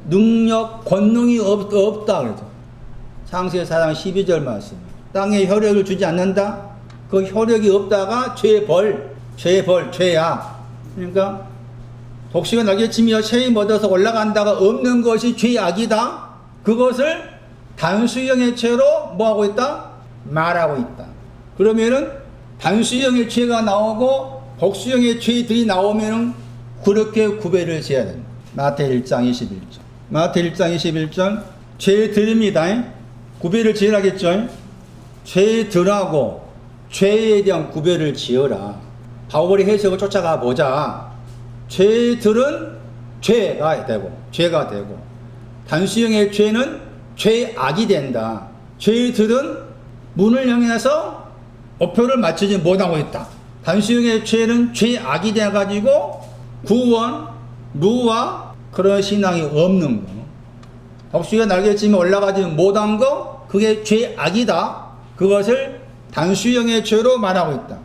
능력, 권능이 없다. 그래서 창세기 4장 12절 말씀. 땅에 효력을 주지 않는다. 그 효력이 없다가 죄벌, 죄악. 그러니까 독식은 날개치며 새이 묻어서 올라간다가 없는 것이 죄악이다. 그것을 단수형의 죄로 뭐하고 있다? 말하고 있다. 그러면은 단수형의 죄가 나오고 복수형의 죄들이 나오면은 그렇게 구별을 지어야 된다. 마태 1장 21절. 마태 1장 21절. 죄들입니다. 구별을 지으라겠죠. 죄들하고 죄에 대한 구별을 지어라. 바울의 해석을 쫓아가 보자. 죄들은 죄가 되고 단수형의 죄는 죄악이 된다. 죄들은 문을 향해서 목표를 맞추지 못하고 있다. 단수형의 죄는 죄악이 돼가지고 구원, 무와 그런 신앙이 없는 거. 복수가 날개치며 올라가지 못한 거, 그게 죄악이다. 그것을 단수형의 죄로 말하고 있다.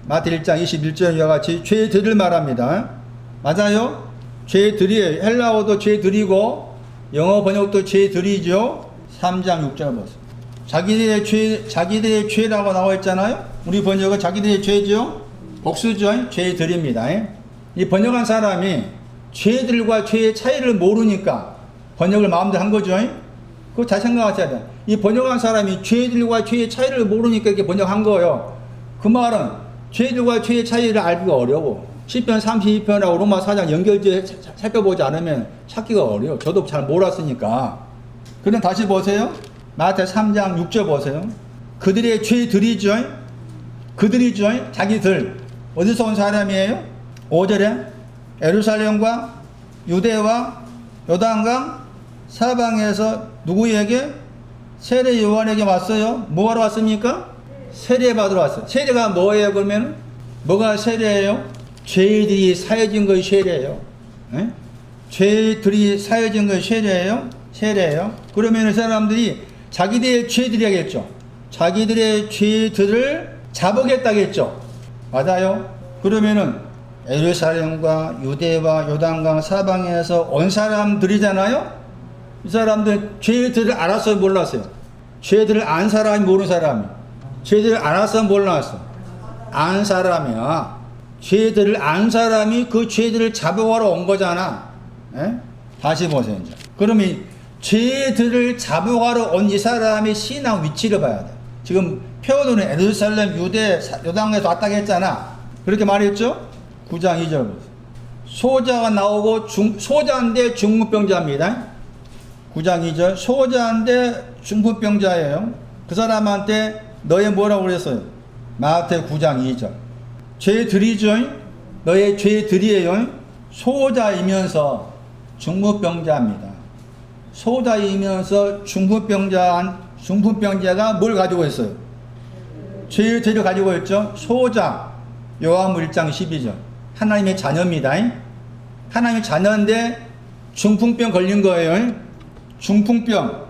마태 1장 21절과 같이 죄들을 말합니다. 맞아요? 죄들이에요. 헬라어도 죄들이고 영어 번역도 죄들이죠. 3장 6절 보세요. 자기들의 죄라고 나와 있잖아요. 우리 번역은 자기들의 죄죠. 복수죠. 죄들입니다. 이 번역한 사람이 죄들과 죄의 차이를 모르니까 번역을 마음대로 한 거죠. 그거 잘 생각하셔야 돼요. 이 번역한 사람이 죄들과 죄의 차이를 모르니까 이렇게 번역한 거예요. 그 말은 죄들과 죄의 차이를 알기가 어려워. 시편 32편하고 로마 4장 연결지어 살펴보지 않으면 찾기가 어려워. 저도 잘 몰랐으니까. 그럼 다시 보세요. 마태 3장 6절 보세요. 그들의 죄들이죠. 자기들. 어디서 온 사람이에요? 5절에 예루살렘과 유대와 요단강 사방에서 누구에게? 세례 요한에게 왔어요. 뭐하러 왔습니까? 세례 받으러 왔어요. 세례가 뭐예요 그러면? 뭐가 세례예요? 죄들이 사해진 것이 세례예요. 에? 죄들이 사해진 것이 세례예요. 그러면 사람들이 자기들의 죄들이야겠죠. 자기들의 죄들을 잡으겠다겠죠. 맞아요. 그러면은 예루살렘과 유대와 요단강 사방에서 온 사람들이잖아요. 이 사람들 죄들을 알았어요, 몰랐어요? 죄들을 안 사람이 모르는 사람이. 죄들을 알았어, 몰랐어? 안 사람이야. 죄들을 안 사람이 그 죄들을 잡아가러 온 거잖아. 에? 다시 보세요, 이제. 그러면 이 죄들을 잡아가러 온 이 사람의 신앙 위치를 봐야 돼. 지금 표현으로는 예루살렘, 유대, 요단강에서 왔다고 했잖아. 그렇게 말했죠? 9장 2절 보세요. 소자가 나오고 소자인데 중무병자입니다. 9장 2절 소자인데 중풍병자예요. 그 사람한테 너의 뭐라고 그랬어요? 마태 9장 2절 죄들이죠. 너의 죄들이에요. 소자이면서 중풍병자입니다. 소자이면서 중풍병자가 뭘 가지고 있어요? 죄를 가지고 있죠. 소자 요한복음 1장 12절 하나님의 자녀입니다. 하나님의 자녀인데 중풍병 걸린 거예요. 중풍병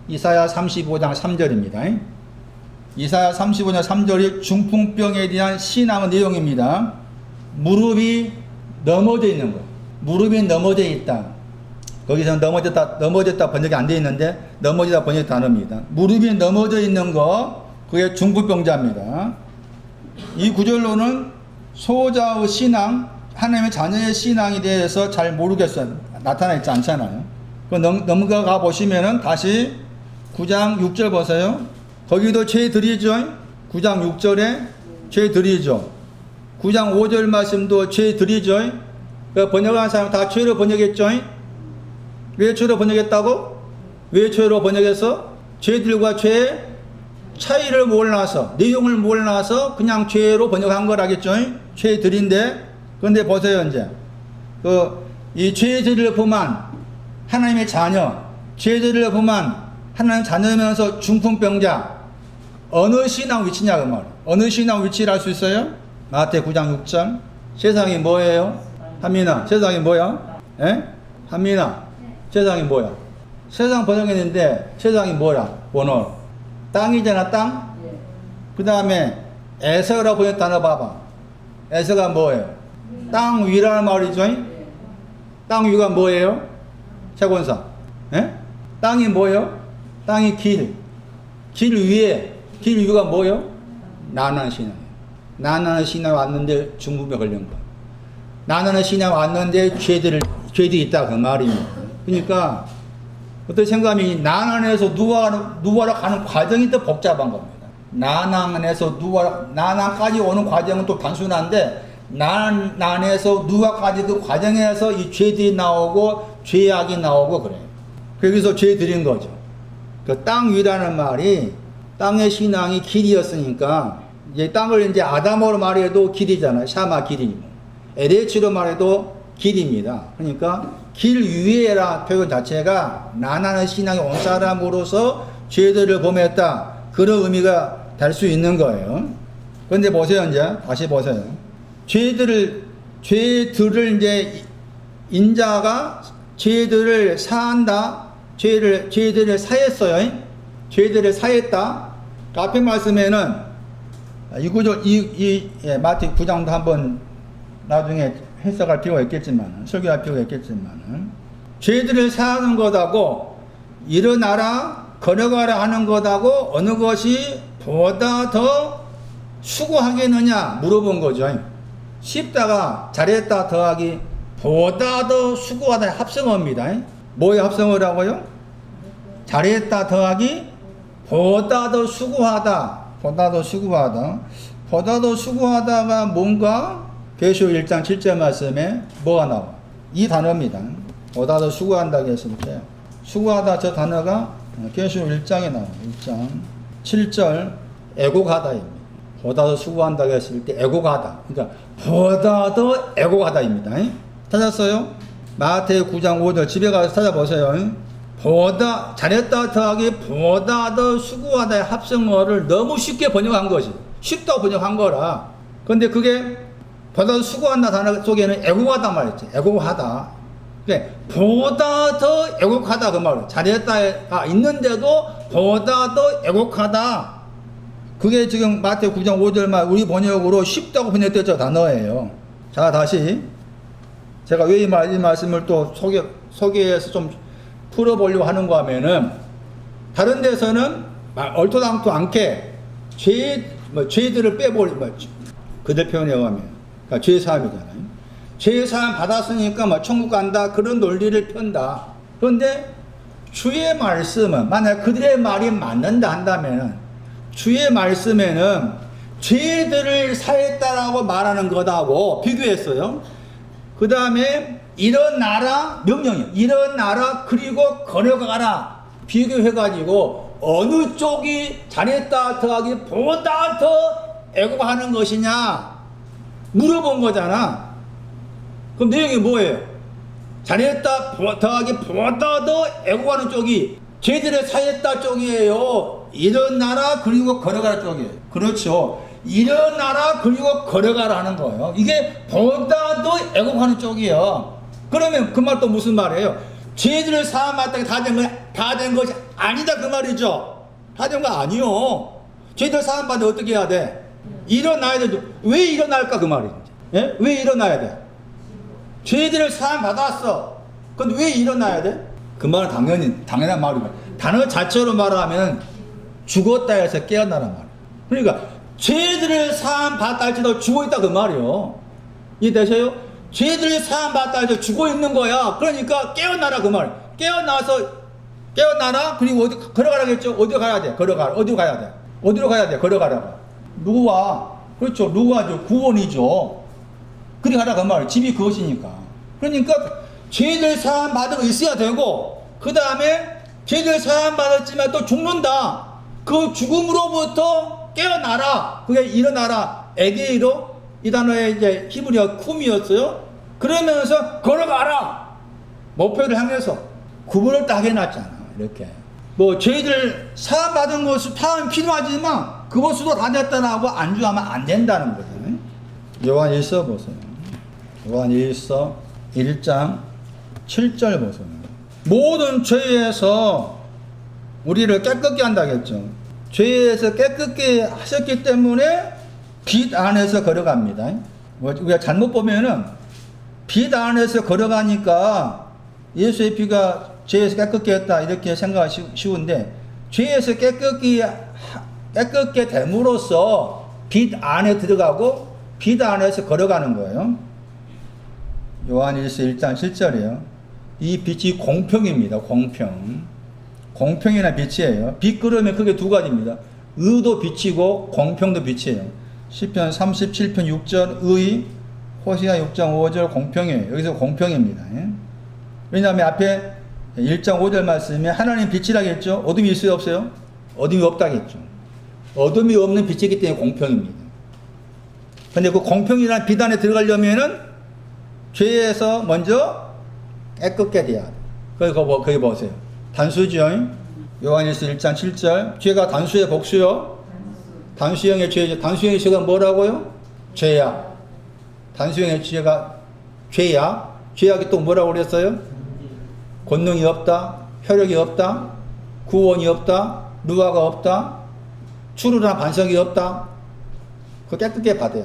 이사야 35장 3절입니다. 이사야 35장 3절이 중풍병에 대한 신앙의 내용입니다. 무릎이 넘어져 있는 거. 무릎이 넘어져 있다. 거기서 넘어졌다 번역이 안 되어 있는데 넘어지다 번역이 단어입니다. 무릎이 넘어져 있는 거 그게 중풍병자입니다. 이 구절로는 소자의 신앙, 하나님의 자녀의 신앙에 대해서 잘 모르겠어요. 나타나 있지 않잖아요. 넘어가 보시면은 다시 9장 6절 보세요. 거기도 죄들이죠. 9장 6절에 죄들이죠. 9장 5절 말씀도 죄들이죠. 번역한 사람 다 죄로 번역했죠. 왜 죄로 번역했다고? 왜 죄로 번역해서? 죄들과 죄의 차이를 몰라서, 내용을 몰라서 그냥 죄로 번역한 거라겠죠. 죄들인데, 그런데 보세요, 이제. 이 죄들을 범한 하나님의 자녀, 죄들을 범한 하나님의 자녀면서 중풍병자, 어느 신앙 위치냐, 그 말. 어느 신앙 위치를 알 수 있어요? 마태 9장 6절. 세상이 뭐예요? 한민아, 세상이 뭐야? 에? 한민아, 세상이 뭐야? 세상 번역했는데, 세상이 뭐야? 원어. 땅이잖아, 땅? 그 다음에 에서라고 번역 단어 봐봐. 에서가 뭐예요? 땅 위라는 말이죠? 땅 위가 뭐예요? 최권사. 예? 땅이 뭐예요? 땅이 길. 길 위가 뭐예요? 나나는 신앙. 나나는 신앙 왔는데 중국에 걸린 거. 나나는 신앙 왔는데 죄들이 있다 그 말입니다. 그러니까 어떤 생각이 나난에서 누아로 가는 과정이 더 복잡한 겁니다. 나난에서 나난까지 오는 과정은 또 단순한데 나난에서 누아까지 그 과정에서 이 죄들이 나오고 죄악이 나오고 그래요. 거기서 죄들인 거죠. 그 땅 위라는 말이 땅의 신앙이 길이었으니까 이제 땅을 이제 아담어로 말해도 길이잖아요. 샤마 길이. LH로 말해도 길입니다. 그러니까 길 위에라 표현 자체가 나나는 신앙에 온 사람으로서 죄들을 범했다. 그런 의미가 될 수 있는 거예요. 그런데 보세요, 이제. 다시 보세요. 죄들을 이제 인자가 죄들을 사한다. 죄들을 사했어요. 죄들을 사했다. 그 앞에 말씀에는 이 구절, 마태 9장도 한번 나중에 해석할 필요가 있겠지만, 설교할 필요가 있겠지만, 죄들을 사하는 것하고 일어나라, 걸어가라 하는 것하고 어느 것이 보다 더 수고하겠느냐 물어본 거죠. 쉽다가 잘했다 더하기 보다 더 수고하다 합성어입니다. 뭐에 합성어라고요? 잘했다 더하기 보다 더 수고하다. 보다 더 수고하다가 뭔가 계시록 1장 7절 말씀에 뭐가 나와? 이 단어입니다. 보다 더 수고한다고 했을 때 수고하다 저 단어가 계시록 1장에 나와요. 1장 7절 애곡하다입니다. 보다 더 수고한다고 했을 때 애곡하다. 그러니까 보다 더 애곡하다입니다. 찾았어요? 마태 9장 5절 집에 가서 찾아보세요. 보다 잘했다 더하기 보다 더 수고하다의 합성어를 너무 쉽게 번역한 것이 쉽다고 번역한 거라. 그런데 그게 보다 더 수고한다 단어 속에는 애곡하다 말했지. 애곡하다. 그러니까 보다 더 애곡하다 그 말이에요. 잘했다가 있는데도 보다 더 애곡하다. 그게 지금 마태 9장 5절 말 우리 번역으로 쉽다고 번역됐죠 단어예요. 자 다시 제가 왜 이 말씀을 또 소개해서 좀 풀어보려고 하는가 하면은 다른 데서는 얼토당토 않게 죄들을 그들 표현에 의하면 그러니까 죄사함이잖아요. 죄사함 받았으니까 천국 간다 그런 논리를 편다. 그런데 주의 말씀은 만약 그들의 말이 맞는다 한다면 주의 말씀에는 죄들을 사했다라고 말하는 것하고 비교했어요. 그 다음에 일어나라 명령이에요. 일어나라 그리고 걸어가라. 비교해가지고 어느 쪽이 잘했다 더하기 보다 더 애국하는 것이냐 물어본 거잖아. 그럼 내용이 뭐예요? 잘했다 더하기 보다 더 애국하는 쪽이 쟤들의 사했다 쪽이에요. 일어나라 그리고 걸어가라 쪽이에요. 그렇죠. 일어나라 그리고 걸어가라 하는 거예요. 이게 보다 더 애국하는 쪽이에요. 그러면 그 말 또 무슨 말이에요? 쟤들의 사함 마땅히 다 된 것이 아니다 그 말이죠. 다 된 거 아니요. 쟤들 사함 받아 어떻게 해야 돼? 일어나야 되죠. 왜 일어날까 그 말이죠. 예? 왜 일어나야 돼? 쟤들을 사함 받았어. 근데 왜 일어나야 돼? 그 말은 당연한 말이고 단어 자체로 말하면 죽었다 해서 깨어나란 말이에요. 그러니까 죄들을 사함 받다 할지라도 죽어있다 그 말이요. 이해되세요? 죄들을 사함 받다 할지라도 죽어있는 거야. 그러니까 깨어나라 그 말. 깨어나라 그리고 어디 걸어가라겠죠. 어디로 가야 돼? 걸어가라. 어디로 가야 돼? 어디로 가야 돼? 걸어가라고. 누구와? 그렇죠. 누구와죠? 구원이죠. 그리 가라 그 말. 집이 그것이니까. 그러니까 죄들 사함 받으고 있어야 되고 그 다음에 죄들 사함 받았지만 또 죽는다. 그 죽음으로부터 깨어나라. 그게 일어나라. 에게이로 이 단어의 이제 히브리어 쿰이었어요. 그러면서 걸어가라. 목표를 향해서 구분을 딱 해놨잖아. 이렇게. 뭐 죄들 사함 받은 것이 타함이 필요하지만 그것으로 다 됐다라고 안주하면 안 된다는 거죠. 요한일서 보세요. 요한일서 1장 7절 보세요. 모든 죄에서 우리를 깨끗게 한다겠죠. 죄에서 깨끗게 하셨기 때문에 빛 안에서 걸어갑니다. 우리가 잘못 보면은 빛 안에서 걸어가니까 예수의 피가 죄에서 깨끗게 했다 이렇게 생각하기 쉬운데 죄에서 깨끗게 됨으로써 빛 안에 들어가고 빛 안에서 걸어가는 거예요. 요한일서 1장 7절이에요. 이 빛이 공평입니다. 공평이나 빛이에요. 빛 그러면 그게 두 가지입니다. 의도 빛이고 공평도 빛이에요. 시편 37편 6절 의, 호시아 6장 5절 공평이에요. 여기서 공평입니다. 왜냐하면 앞에 1장 5절 말씀에 하나님 빛이라겠죠. 어둠이 있어요 없어요? 어둠이 없다겠죠. 어둠이 없는 빛이기 때문에 공평입니다. 근데 그 공평이라는 빛 안에 들어가려면은 죄에서 먼저 깨끗게 돼야 돼. 거기 보세요. 단수죠. 요한일서 1장 7절 죄가 단수의 복수요. 단수형의 죄죠. 단수형의 죄가 뭐라고요? 죄야. 단수형의 죄가 죄야. 죄악이 또 뭐라고 그랬어요? 권능이 없다. 혈력이 없다. 구원이 없다. 누아가 없다. 추루나 반석이 없다. 그거 깨끗게 받아야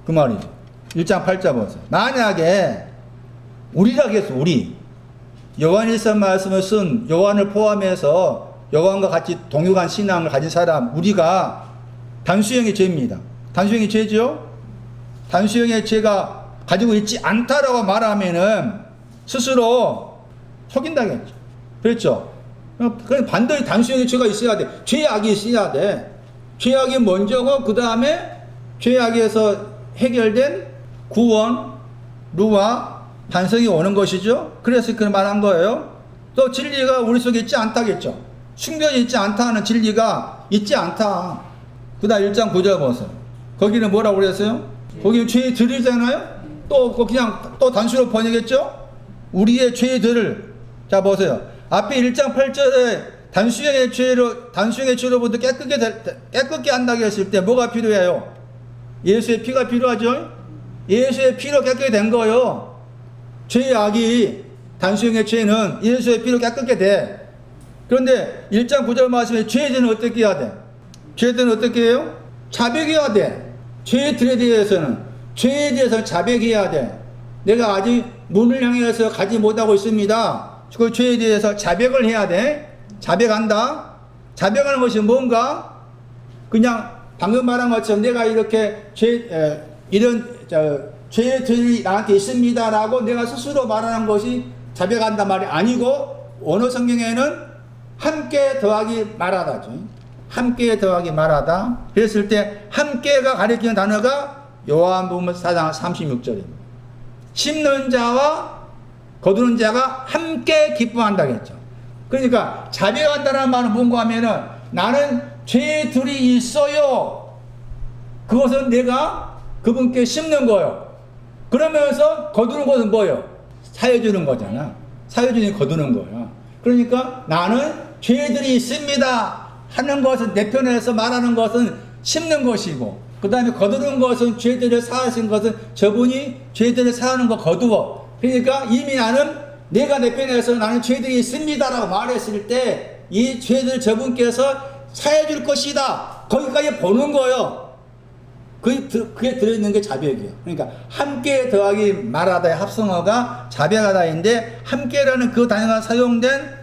그 말이죠. 1장 8절 보세요. 만약에 우리라겠어. 우리 요한일서 말씀을 쓴 요한을 포함해서 요한과 같이 동일한 신앙을 가진 사람 우리가 단수형의 죄입니다. 단수형의 죄죠. 단수형의 죄가 가지고 있지 않다라고 말하면은 스스로 속인다겠죠. 그렇죠. 그럼 반드시 단수형의 죄가 있어야 돼. 죄악이 있어야 돼. 죄악이 먼저고 그 다음에 죄악에서 해결된 구원, 루아, 반석이 오는 것이죠. 그래서 그 말한 거예요. 또 진리가 우리 속에 있지 않다겠죠. 숙면이 있지 않다 하는 진리가 있지 않다. 그 다음 1장 9절 보세요. 거기는 뭐라고 그랬어요? 거기는 죄들이잖아요. 또 그냥 또 단수로 번역했죠. 우리의 죄들을. 자 보세요. 앞에 1장 8절에 단수형의 죄로부터 깨끗게 한다고 했을 때 뭐가 필요해요? 예수의 피가 필요하죠. 예수의 피로 깨끗게 된 거예요. 죄악이 단수형의 죄는 예수의 피로 깨끗게 돼. 그런데 1장 9절 말씀에 죄들은 어떻게 해야 돼? 죄들은 어떻게 해요? 자백해야 돼. 죄들에 대해서는 자백해야 돼. 내가 아직 문을 향해서 가지 못하고 있습니다. 그 죄에 대해서 자백을 해야 돼. 자백한다. 자백하는 것이 뭔가? 그냥 방금 말한 것처럼 내가 이렇게 이런 죄들이 나한테 있습니다라고 내가 스스로 말하는 것이 자백한단 말이 아니고 원어 성경에는 함께 더하기 말하다죠. 함께 더하기 말하다. 그랬을 때 함께가 가리키는 단어가 요한복음 4장 36절입니다. 심는 자와 거두는 자가 함께 기뻐한다겠죠. 그러니까 자비한다는 말은 뭔가 하면은 나는 죄들이 있어요. 그것은 내가 그분께 심는 거예요. 그러면서 거두는 것은 뭐예요? 사여주는 거잖아. 사여주니 거두는 거야. 그러니까 나는 죄들이 있습니다 하는 것은, 내 편에서 말하는 것은 심는 것이고, 그 다음에 거두는 것은 죄들을 사하신 것은 저분이 죄들을 사하는 거 거두어. 그러니까 이미 나는 내가 내 편에서 나는 죄들이 있습니다라고 말했을 때 이 죄들 저분께서 사해줄 것이다. 거기까지 보는 거예요. 그게 들어있는 게 자백이에요. 그러니까 함께 더하기 말하다의 합성어가 자백하다인데, 함께라는 그 단어가 사용된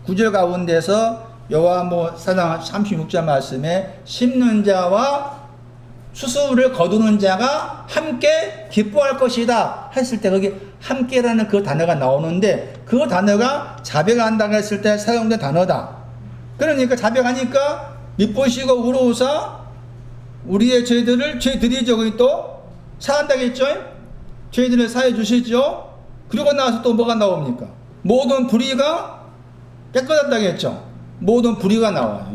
구절 가운데서 요한복음 4장 36절 말씀에 심는 자와 수수를 거두는 자가 함께 기뻐할 것이다 했을 때 거기 함께라는 그 단어가 나오는데, 그 단어가 자백한다고 했을 때 사용된 단어다. 그러니까 자백하니까 미쁘시고 우러우사 우리의 죄들이죠. 거기 또 사한다겠죠. 죄들을 사해 주시죠. 그리고 나서 또 뭐가 나옵니까? 모든 불의가 깨끗하다겠죠. 모든 불의가 나와요.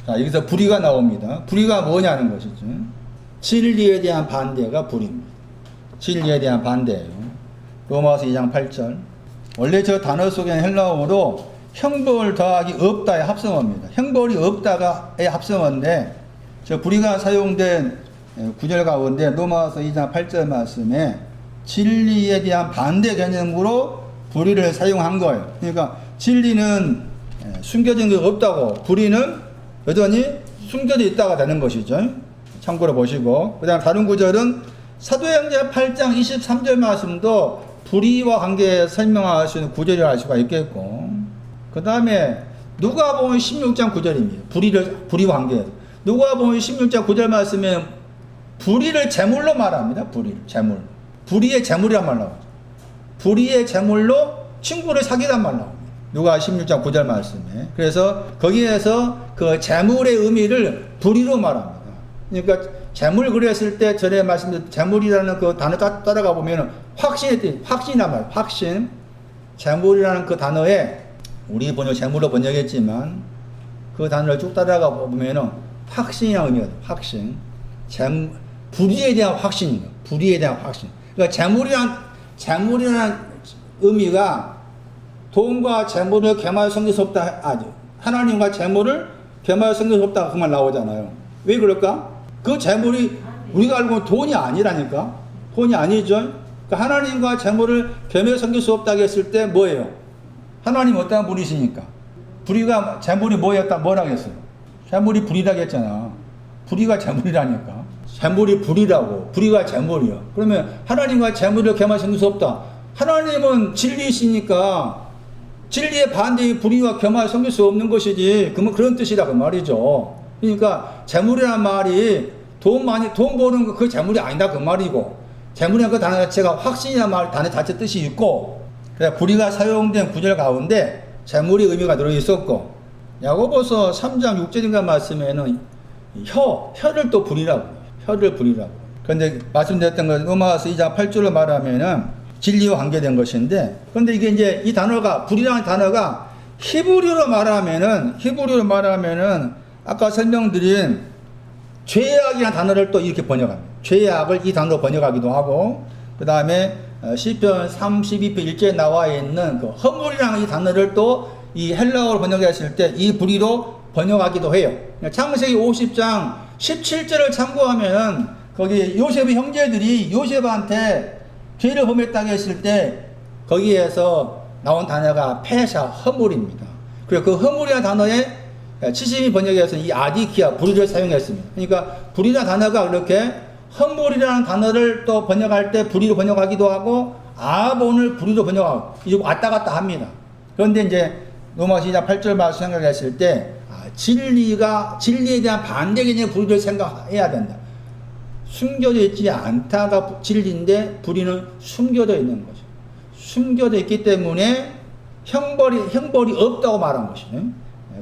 자, 여기서 불의가 나옵니다. 불의가 뭐냐는 것이죠. 진리에 대한 반대가 불의입니다. 진리에 대한 반대예요. 로마서 2장 8절. 원래 저 단어 속에는 헬라어로 형벌 더하기 없다의 합성어입니다. 형벌이 없다가의 합성어인데, 저 불의가 사용된 구절 가운데 로마서 2장 8절 말씀에 진리에 대한 반대 개념으로 불의를 사용한 거예요. 그러니까 진리는 숨겨진 게 없다고, 불의는 여전히 숨겨져 있다가 되는 것이죠. 참고로 보시고, 그 다음 다른 구절은 사도행전 8장 23절 말씀도 불의와 관계에 설명하시는 구절이라 할 수가 있겠고, 그 다음에 누가복음 16장 9절입니다. 불의와 관계. 누가복음 16장 9절 말씀에 불의를 제물로 말합니다. 불의를 제물. 불의의 제물이란 말 나오죠. 불의의 제물로 친구를 사귀란 말 나옵니다. 누가 16장 9절 말씀에. 그래서 거기에서 그 제물의 의미를 불의로 말합니다. 그러니까 제물 그랬을 때 전에 말씀드린 제물이라는 그 단어 따라가 보면 확신이란 말, 확신. 제물이라는 그 단어에 우리 번역 제물로 번역했지만 그 단어를 쭉 따라가 보면은 확신이라는 의미가 돼요. 확신. 불의에 대한 확신이에요. 불의에 대한 확신. 그러니까 재물이라는 의미가 돈과 재물을 겸하여 섬길 수 없다. 하나님과 재물을 겸하여 섬길 수 없다. 그 말 나오잖아요. 왜 그럴까? 그 재물이 우리가 알고 있는 돈이 아니라니까. 돈이 아니죠. 그러니까 하나님과 재물을 겸하여 섬길 수 없다고 했을 때 뭐예요? 하나님 어떤 분이시니까. 불의가 재물이 뭐라고 했어요? 재물이 불이라고 했잖아. 불의가 재물이라니까. 재물이 불이라고, 불의가 재물이야. 그러면 하나님과 재물을 겸하여 섬길 수 없다. 하나님은 진리이시니까 진리의 반대의 불의와 겸하여 섬길 수 없는 것이지. 그러면 그런 뜻이라고 말이죠. 그러니까 재물이라는 말이 돈 버는 거 그 재물이 아니다 그 말이고, 재물이라는 그 단어 자체가 확신이라는 말 단어 자체 뜻이 있고, 그래서 불의가 사용된 구절 가운데 재물의 의미가 들어있었고, 야고보서 3장 6절인가 말씀에는 혀를 또 불이라고, 혀를 불이라고. 그런데 말씀드렸던 건 로마서 2장 8절로 말하면은 진리와 관계된 것인데, 그런데 이게 이제 이 단어가, 불이라는 단어가 히브리어로 말하면은 아까 설명드린 죄악이라는 단어를 또 이렇게 번역합니다. 죄악을 이 단어로 번역하기도 하고, 그 다음에 시편 32편 1절에 나와 있는 그 허물이라는 이 단어를 또 이 헬라어로 번역했을 때 이 불의로 번역하기도 해요. 창세기 50장 17절을 참고하면 거기 요셉의 형제들이 요셉한테 죄를 범했다고 했을 때 거기에서 나온 단어가 폐샤, 허물입니다. 그리고 그 허물이라는 단어에 치심이 번역해서 이 아디키아, 불의를 사용했습니다. 그러니까 불의라는 단어가 그렇게 허물이라는 단어를 또 번역할 때 불의로 번역하기도 하고, 아본을 불의로 번역하고, 이제 왔다 갔다 합니다. 그런데 이제 로마서 2장 8절 말씀 생각했을 때, 진리에 대한 반대 개념의 불의를 생각해야 된다. 숨겨져 있지 않다가 진리인데 불의는 숨겨져 있는 거죠. 숨겨져 있기 때문에 형벌이 없다고 말한 것이죠.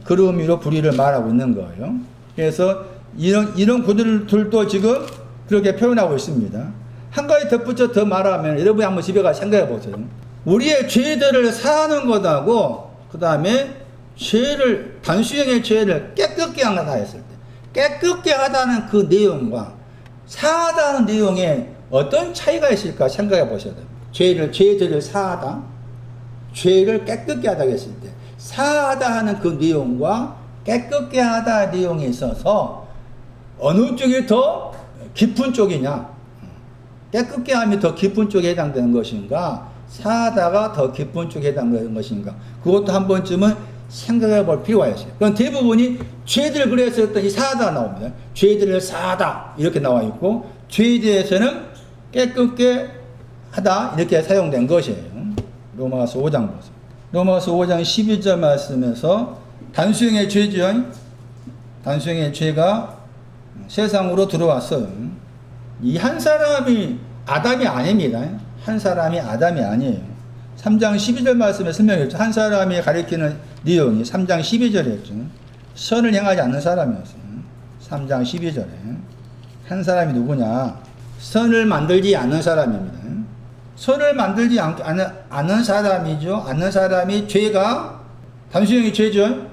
그런 의미로 불의를 말하고 있는 거예요. 그래서 이런 구절들도 지금 그렇게 표현하고 있습니다. 한 가지 덧붙여 더 말하면 여러분이 한번 집에 가서 생각해 보세요. 우리의 죄들을 사하는 것하고 그 다음에 죄를 단수형의 죄를 깨끗게 하다 했을 때 깨끗게 하다는 그 내용과 사하다는 내용에 어떤 차이가 있을까 생각해 보셔야 돼요. 죄들을 사하다, 죄를 깨끗게 하다 했을 때 사하다 하는 그 내용과 깨끗게 하다 내용에 있어서 어느 쪽이 더 깊은 쪽이냐, 깨끗게 함이 더 깊은 쪽에 해당되는 것인가, 사하다가 더 깊은 쪽에 해당되는 것인가, 그것도 한 번쯤은 생각해 볼 필요가 있어요. 그럼 대부분이 죄들 그랬을 때 이 사하다가 나옵니다. 죄들을 사하다 이렇게 나와 있고, 죄에 대해서는 깨끗게 하다 이렇게 사용된 것이에요. 로마서 5장 보세요. 로마서 5장 12절 말씀에서 단수형의 죄죠. 단수형의 죄가 세상으로 들어왔어요. 이 한 사람이 아담이 아닙니다. 한 사람이 아담이 아니에요. 3장 12절 말씀에 설명했죠. 한 사람이 가리키는 내용이 3장 12절이었죠. 선을 행하지 않는 사람이었어요. 3장 12절에 한 사람이 누구냐? 선을 만들지 않는 사람입니다. 선을 만들지 않는 사람이죠. 않는 사람이 죄가 단수형의 죄죠.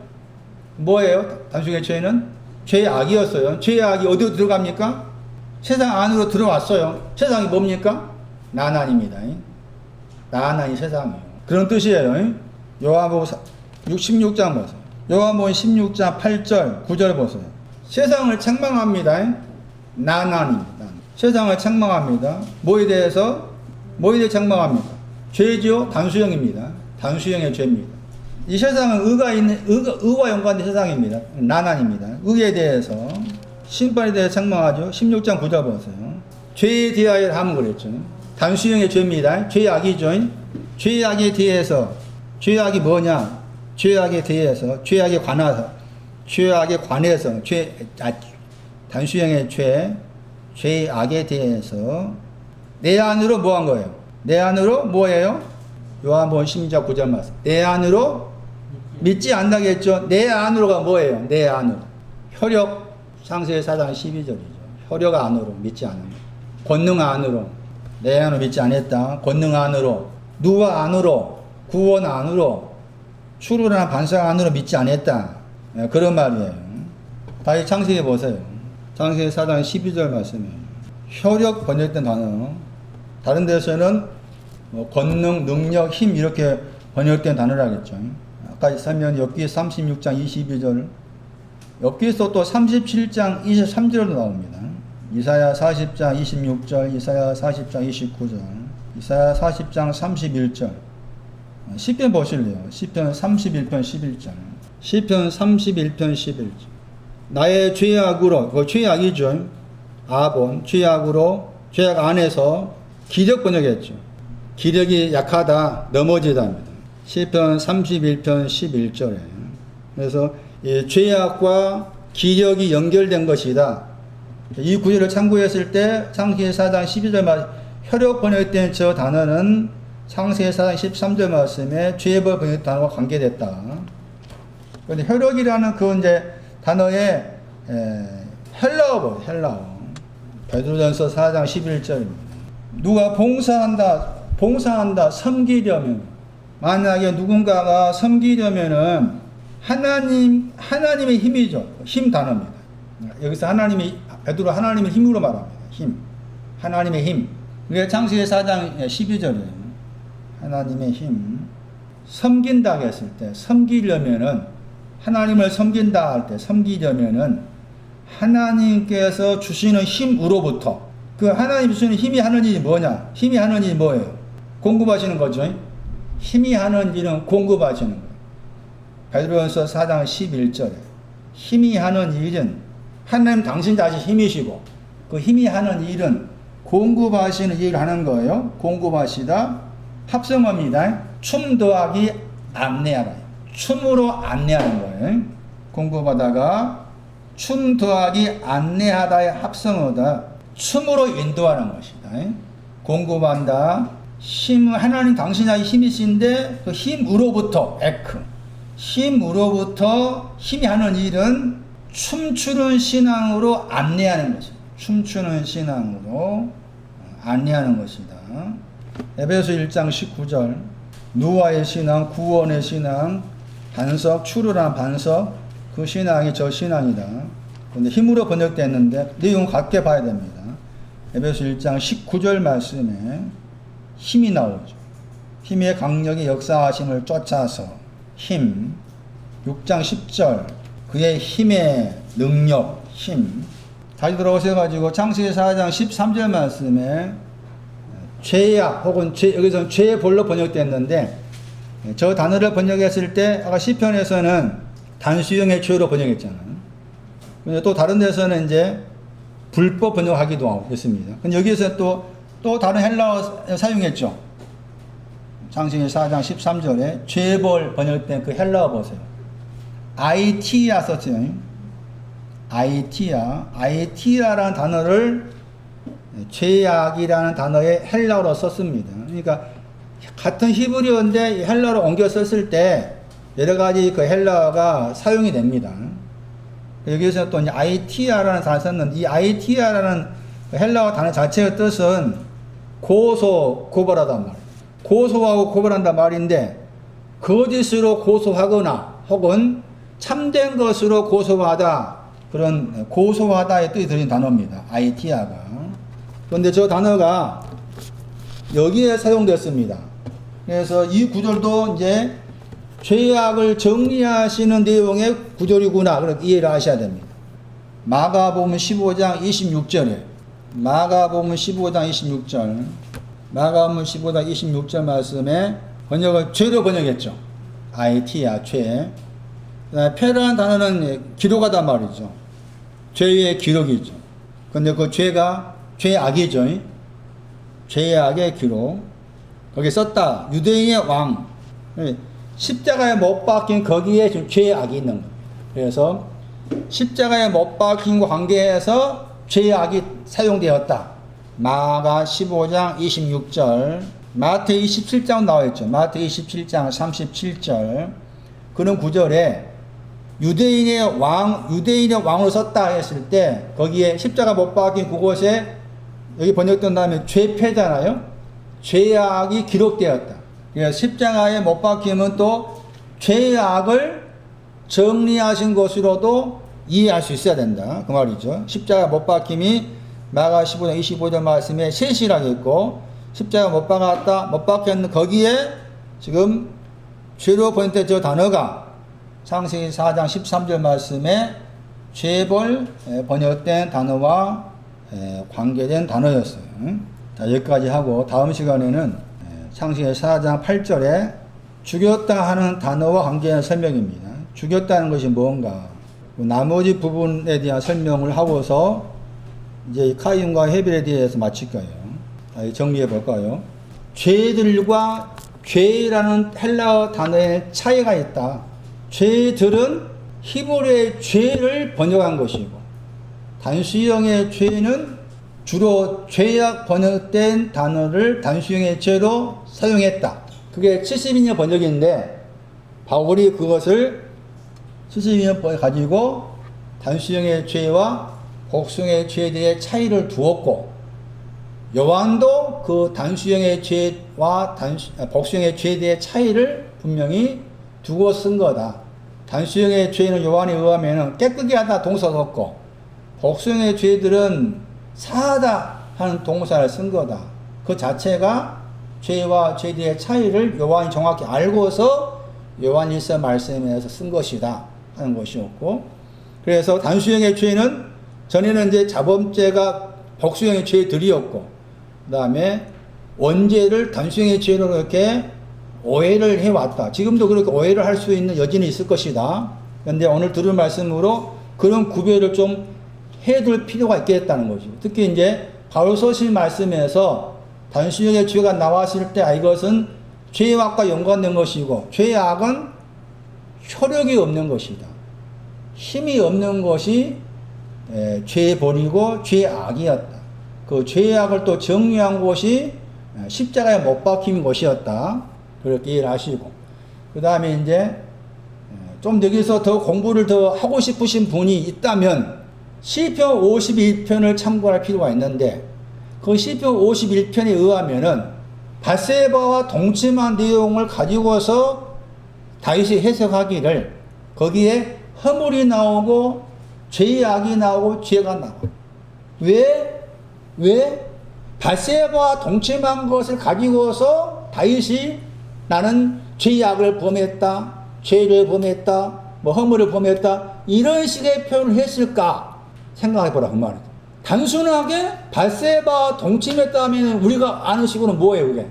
뭐예요? 단수형의 죄는 죄악이었어요. 죄악이 어디로 들어갑니까? 세상 안으로 들어왔어요. 세상이 뭡니까? 나난입니다. 나난이 세상이에요. 그런 뜻이에요. 요한복음 16장 보세요. 요한복음 16장 8절 9절 보세요. 세상을 책망합니다. 나난입니다. 세상을 책망합니다. 뭐에 대해 책망합니다? 죄죠. 단수형입니다. 단수형의 죄입니다. 이 세상은 의와 연관된 세상입니다. 나난입니다. 의에 대해서 심판에 대해 책망하죠. 16장 9절 보세요. 죄에 대하여 하면 그랬죠. 단수형의 죄입니다. 죄악이죠. 죄악에 대해서, 죄악이 뭐냐? 죄악에 대해서, 죄악에 관해서, 단수형의 죄악에 대해서 내 안으로 뭐 한 거예요? 내 안으로 뭐예요? 요한복음 16장 9절 말씀. 내 안으로 믿지 않다겠죠. 내 안으로가 뭐예요? 내 안으로. 혈육 창세기 4장 12절이죠. 혈육 안으로 믿지 않는 거. 권능 안으로. 내 안으로 믿지 않았다. 권능 안으로. 누가 안으로. 구원 안으로. 출애굽이나 반석 안으로 믿지 않았다. 네, 그런 말이에요. 다시 창세기 보세요. 창세기 4장 12절 말씀이에요. 혈육 번역된 단어. 다른 데서는 권능, 능력, 힘 이렇게 번역된 단어라겠죠. 아까 설명 엽기 36장 22절, 엽기서 또 37장 23절도 나옵니다. 이사야 40장 26절, 이사야 40장 29절, 이사야 40장 31절. 시편 보실래요? 시편 31편 11절. 시편 31편 11절. 나의 죄악으로, 그 죄악이죠. 아본, 죄악으로, 죄악 안에서 기력 번역했죠. 기력이 약하다, 넘어지다입니다. 시편 31편 11절에. 그래서 이 죄악과 기력이 연결된 것이다. 이 구절을 참고했을 때 창세기 4장 12절 말씀, 혈육 번역된 저 단어는 창세기 4장 13절 말씀에 죄벌 번역 단어와 관계됐다. 그런데 혈육이라는 그 이제 단어의 헬라어. 베드로전서 4장 11절입니다. 누가 봉사한다, 섬기려면, 만약에 누군가가 섬기려면은 하나님의 힘이죠. 힘 단어입니다. 여기서 베드로 하나님의 힘으로 말합니다. 힘. 하나님의 힘. 그게 창세기 4장 12절이에요. 하나님의 힘. 섬긴다 했을 때, 섬기려면은, 하나님을 섬긴다 할 때, 섬기려면은, 하나님께서 주시는 힘으로부터, 그 하나님 주시는 힘이 하는 일이 뭐냐? 힘이 하는 일이 뭐예요? 공급하시는 거죠. 힘이 하는 일은 공급하시는 거예요. 베드로전서 4장 11절에 힘이 하는 일은 하나님 당신 자신 힘이시고 그 힘이 하는 일은 공급하시는 일을 하는 거예요. 공급하시다. 합성어입니다. 춤 더하기 안내하라. 춤으로 안내하는 거예요. 공급하다가 춤 더하기 안내하다의 합성어다. 춤으로 인도하는 것이다. 공급한다. 하나님 당신의 힘이신데 그 힘으로부터 힘으로부터 힘이 하는 일은 춤추는 신앙으로 안내하는 것입니다. 춤추는 신앙으로 안내하는 것이다. 에베소 1장 19절 누아의 신앙, 구원의 신앙, 반석, 추르란 반석, 그 신앙이 저 신앙이다. 근데 힘으로 번역됐는데 내용 같게 봐야 됩니다. 에베소 1장 19절 말씀에 힘이 나오죠. 힘의 강력이 역사하심을 쫓아서 힘. 6장 10절 그의 힘의 능력, 힘. 다시 들어오셔가지고 창세기 4장 13절 말씀에 죄악 혹은 여기서는 죄의 벌로 번역됐는데 저 단어를 번역했을 때 아까 시편에서는 단수형의 죄로 번역했잖아요. 근데 또 다른 데서는 이제 불법 번역하기도 하고 그랬습니다. 근데 여기서 또 다른 헬라어 사용했죠. 창세기 4장 13절에 죄벌 번역된 그 헬라어 보세요. 아이티아 썼죠. 아이티아라는 단어를 죄악이라는 단어의 헬라어로 썼습니다. 그러니까 같은 히브리어인데 헬라어로 옮겨 썼을 때 여러 가지 그 헬라어가 사용이 됩니다. 여기서 또 이제 아이티아라는 단어 썼는데 이 아이티아라는 헬라어 단어 자체의 뜻은 고소하단 말이에요. 고소하고 고발한단 말인데 거짓으로 고소하거나 혹은 참된 것으로 고소하다, 그런 고소하다의 뜻이 들린 단어입니다. 아이티아가. 그런데 저 단어가 여기에 사용됐습니다. 그래서 이 구절도 이제 죄악을 정리하시는 내용의 구절이구나, 그렇게 이해를 하셔야 됩니다. 마가복음 15장 26절에 마가복음 15장 26절 말씀에 번역을 죄로 번역했죠. 아이티아, 죄. 페라는 단어는 기록하단 말이죠. 죄의 기록이죠. 근데 그 죄가 죄악이죠. 죄악의 기록. 거기 썼다. 유대인의 왕. 십자가에 못 박힌 거기에 지금 죄악이 있는 거예요. 그래서 십자가에 못 박힌 관계에서 죄악이 사용되었다. 마가 15장 26절. 마태 27장 나와있죠. 마태 27장 37절. 그런 구절에 유대인의 왕으로 썼다 했을 때 거기에 십자가 못 박힌 그곳에 여기 번역된 다음에 죄패잖아요. 죄악이 기록되었다. 그래서 십자가에 못 박히면 또 죄악을 정리하신 것으로도 이해할 수 있어야 된다. 그 말이죠. 십자가 못 박힘이 마가 15장 25절 말씀에 셋이라고 있고 십자가 못 박혔는 거기에 지금 죄로 번역된 저 단어가 창세기 4장 13절 말씀에 죄벌 번역된 단어와 관계된 단어였어요. 자, 여기까지 하고 다음 시간에는 창세기 4장 8절에 죽였다 하는 단어와 관계된 설명입니다. 죽였다는 것이 뭔가, 나머지 부분에 대한 설명을 하고서 이제 카인과 헤벨에 대해서 마칠 거예요. 정리해 볼까요? 죄들과 죄라는 헬라어 단어에 차이가 있다. 죄들은 히브리의 죄를 번역한 것이고 단수형의 죄는 주로 죄악 번역된 단어를 단수형의 죄로 사용했다. 그게 72년 번역인데 바울이 그것을 72년 번역 가지고 단수형의 죄와 복수형의 죄들의 차이를 두었고 요한도 그 단수형의 죄와 복수형의 죄들의 차이를 분명히 두고 쓴 거다. 단수형의 죄는 요한에 의하면 깨끗게 하다 동사가 없고 복수형의 죄들은 사하다 하는 동사를 쓴 거다. 그 자체가 죄와 죄들의 차이를 요한이 정확히 알고서 요한일서 말씀에서 쓴 것이다 하는 것이었고, 그래서 단수형의 죄는 전에는 이제 자범죄가 복수형의 죄들이었고 그 다음에 원죄를 단수형의 죄로 이렇게 오해를 해왔다. 지금도 그렇게 오해를 할 수 있는 여지는 있을 것이다. 그런데 오늘 들은 말씀으로 그런 구별을 좀 해둘 필요가 있겠다는 거죠. 특히 이제 바울서신 말씀에서 단수형의 죄가 나왔을 때 이것은 죄악과 연관된 것이고 죄악은 효력이 없는 것이다. 힘이 없는 것이 죄벌이고 죄악이었다. 그 죄악을 또 정리한 것이 십자가에 못 박힌 것이었다. 그렇게 이해를 하시고, 그 다음에 이제 좀 여기서 더 공부를 더 하고 싶으신 분이 있다면 시편 51편을 참고할 필요가 있는데 그 시편 51편에 의하면은 밧세바와 동침한 내용을 가지고서 다윗이 해석하기를 거기에 허물이 나오고 죄악이 나오고 죄가 나와. 왜? 밧세바와 동침한 것을 가지고서 다윗이 나는 죄악을 범했다, 죄를 범했다, 뭐 허물을 범했다 이런 식의 표현을 했을까 생각해보라 그 말이다. 단순하게 밧세바와 동침했다 하면 우리가 아는 식으로 뭐예요 그게?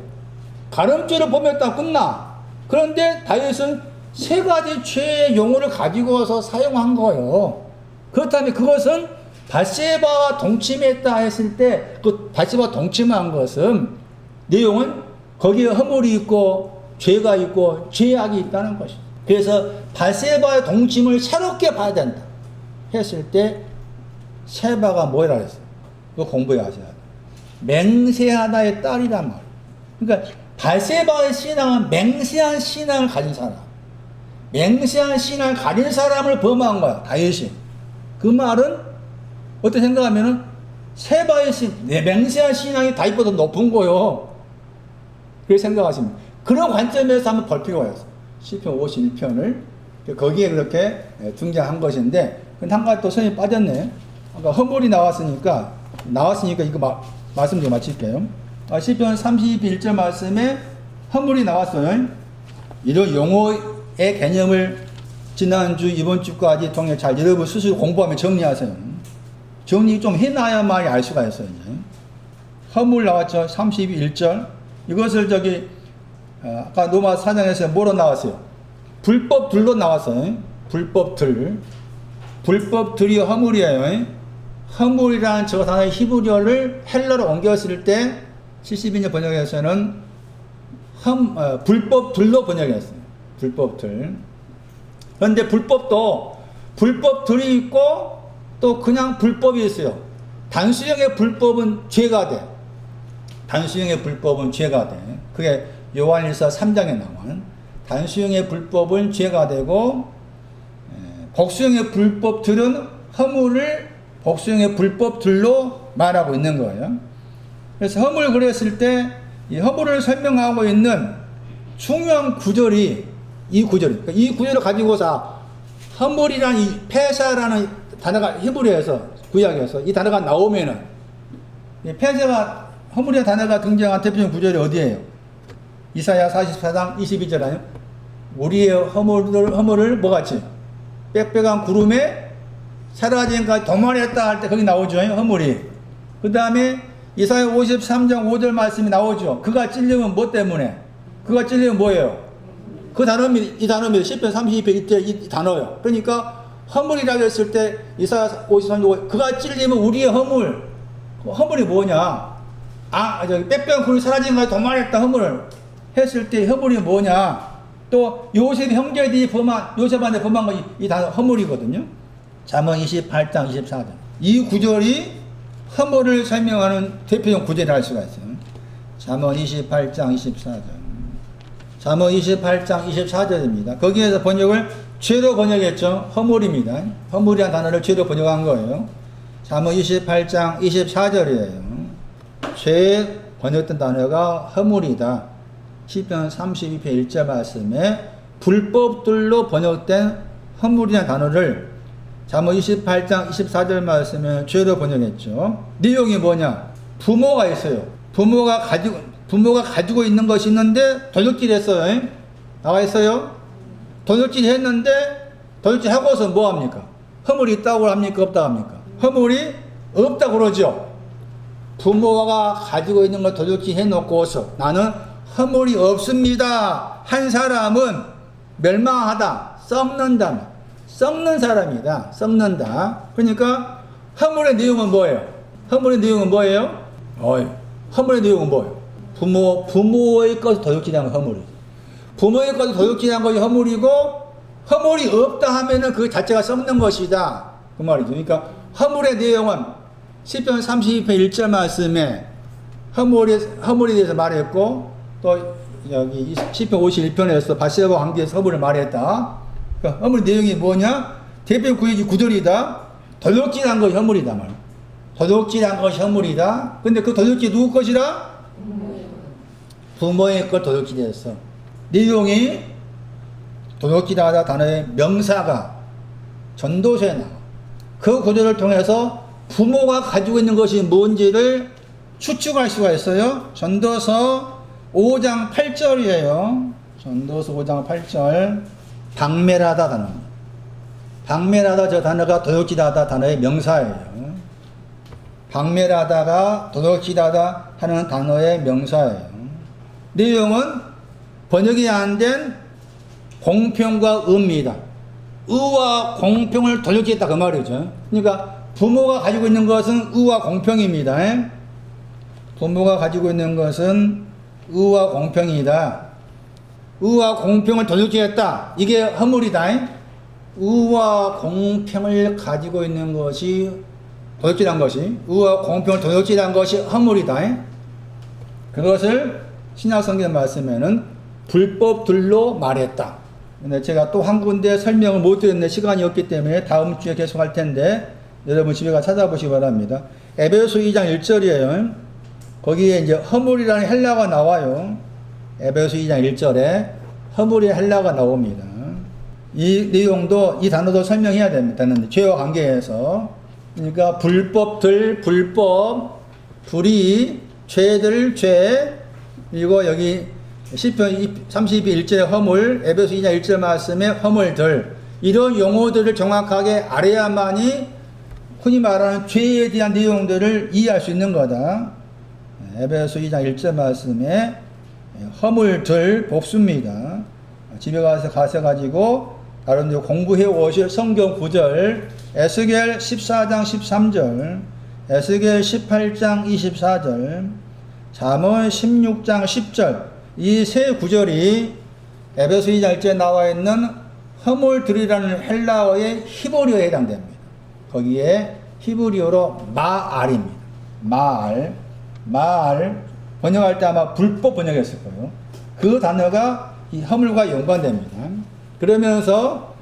가늠죄를 범했다 끝나. 그런데 다윗은 세 가지 죄의 용어를 가지고서 사용한 거예요. 그렇다면 그것은 밧세바와 동침했다 했을 때 그 밧세바와 동침한 것은 내용은 거기에 허물이 있고 죄가 있고 죄악이 있다는 것이죠. 그래서 밧세바의 동침을 새롭게 봐야 된다 했을 때 세바가 뭐라 했어요? 그거 공부해 하셔야 돼요. 맹세하다의 딸이란 말이에요. 그러니까 밧세바의 신앙은 맹세한 신앙을 가진 사람, 맹세한 신앙을 가진 사람을 범한 거야 다윗이. 그 말은 어떻게 생각하면은 세바의 맹세한 신앙이 다윗보다 높은 거요. 그렇게 생각하시면 그런 관점에서 한번 볼 필요가 있어요. 시편 51편을 거기에 그렇게 등장한 것인데, 근데 한 가지 또 선이 빠졌네. 아까 허물이 나왔으니까 이거 말씀 좀 마칠게요. 시편 31절 말씀에 허물이 나왔어요. 이런 용어의 개념을 지난주 이번 주까지 통해 잘 여러분 스스로 공부하면 정리하세요. 정리 좀 해놔야만 알 수가 있어요. 이제. 허물 나왔죠. 31절. 이것을 아까 로마 4장에서 뭐로 나왔어요? 불법들로 나왔어요. 불법들. 불법들이 허물이에요. 허물이라는 저 단어의 히브리어를 헬라로 옮겼을 때 72년 번역에서는 불법들로 번역했어요. 불법들. 그런데 불법들이 있고 또 그냥 불법이 있어요. 단수형의 불법은 죄가 돼. 단수형의 불법은 죄가 돼. 그게 요한일서 3장에 나온 단수형의 불법은 죄가 되고, 복수형의 불법들은 허물을 복수형의 불법들로 말하고 있는 거예요. 그래서 허물 그랬을 때 이 허물을 설명하고 있는 중요한 구절이 이 구절을 가지고서 허물이란 이 폐사라는 단어가 히브리어에서 구약에서 이 단어가 나오면은 폐사가 허물이라는 단어가 등장한 대표적인 구절이 어디예요? 이사야 44장 22절 아니요? 우리의 허물을 뭐같이? 빽빽한 구름에 사라진까 도말했다 할 때 거기 나오죠. 허물이. 그 다음에 이사야 53장 5절 말씀이 나오죠. 그가 찔리면 뭐 때문에? 그가 찔리면 뭐예요? 그 단어입니다. 이 단어입니다. 시편 32편 이때 이 단어예요. 그러니까 허물이라고 했을 때 이사야 53장 5절 그가 찔리면 우리의 허물이 뭐냐? 빽빽한 구름이 사라진까 도말했다 허물을 했을 때 허물이 뭐냐? 또 요셉 형제들이 요셉한테 범한 거 이 단어 허물이거든요. 잠언 28장 24절. 이 구절이 허물을 설명하는 대표적 구절이라 할 수가 있어요. 잠언 28장 24절. 잠언 28장 24절입니다. 거기에서 번역을 죄로 번역했죠. 허물입니다. 허물이라는 단어를 죄로 번역한 거예요. 잠언 28장 24절이에요. 죄 번역된 단어가 허물이다. 시편 32편 1절 말씀에 불법들로 번역된 허물이라는 단어를 잠언 28장 24절 말씀에 죄로 번역했죠. 내용이 뭐냐? 부모가 있어요. 부모가 가지고 있는 것이 있는데 도둑질 했어요. 나와 있어요. 도둑질 했는데 도둑질 하고서 뭐 합니까? 허물이 있다고 합니까? 없다고 합니까? 허물이 없다고 그러죠. 부모가 가지고 있는 걸 도둑질 해놓고서 나는 허물이 없습니다 한 사람은 멸망하다, 썩는 사람이다. 썩는다. 그러니까 허물의 내용은 뭐예요? 허물의 내용은 뭐예요? 부모의 것을 도둑질한 건 허물이죠. 부모의 것을 도둑질한 것이 허물이고, 허물이 없다 하면은 그 자체가 썩는 것이다. 그 말이죠. 그러니까 허물의 내용은 시편 32편 1절 말씀에 허물에 대해서 말했고, 또 여기 시편 51편에서 밧세바와 관계에서 허물을 말했다. 그러니까 허물 내용이 뭐냐? 대표 구절이다. 도둑질한 것이 허물이다 말. 도둑질한 것이 허물이다. 근데 그 도둑질 누구 것이라? 부모의 것 도둑질했어. 내용이 도둑질하다 단어의 명사가 전도서에 나와. 그 구절을 통해서 부모가 가지고 있는 것이 뭔지를 추측할 수가 있어요. 전도서 5장 8절이에요. 전도서 5장 8절. 방멸하다 단어. 방멸하다 저 단어가 도둑질하다 단어의 명사예요. 방멸하다가 도둑질하다 하는 단어의 명사예요. 내용은 번역이 안 된 공평과 의입니다. 의와 공평을 도둑질했다 그 말이죠. 그러니까 부모가 가지고 있는 것은 의와 공평입니다. 부모가 가지고 있는 것은 의와 공평이다. 의와 공평을 도둑질했다. 이게 허물이다. 의와 공평을 가지고 있는 것이 도둑질한 것이, 의와 공평을 도둑질한 것이 허물이다. 그것을 신약성경 말씀에는 불법들로 말했다. 근데 제가 또 한 군데 설명을 못 드렸는데 시간이 없기 때문에 다음 주에 계속 할 텐데 여러분 집에 가 찾아보시기 바랍니다. 에베소 2장 1절이에요. 거기에 이제 허물이라는 헬라어가 나와요. 에베소 2장 1절에 허물의 헬라어가 나옵니다. 이 내용도, 이 단어도 설명해야 됩니다. 죄와 관계에서. 그러니까 불법들, 불법, 불의, 죄들, 죄, 그리고 여기 시편 32 1절의 허물, 에베소 2장 1절 말씀의 허물들, 이런 용어들을 정확하게 알아야만이 흔히 말하는 죄에 대한 내용들을 이해할 수 있는 거다. 에베소 2장 1절 말씀에 허물들 복수입니다. 집에 가셔가지고 다른 데 공부해 오실 성경 구절, 에스겔 14장 13절, 에스겔 18장 24절, 잠언 16장 10절, 이 세 구절이 에베소 2장 1절에 나와 있는 허물들이라는 헬라어의 히브리어에 해당됩니다. 거기에 히브리어로 마알입니다. 마알, 번역할 때 아마 불법 번역했을 거예요. 그 단어가 이 허물과 연관됩니다. 그러면서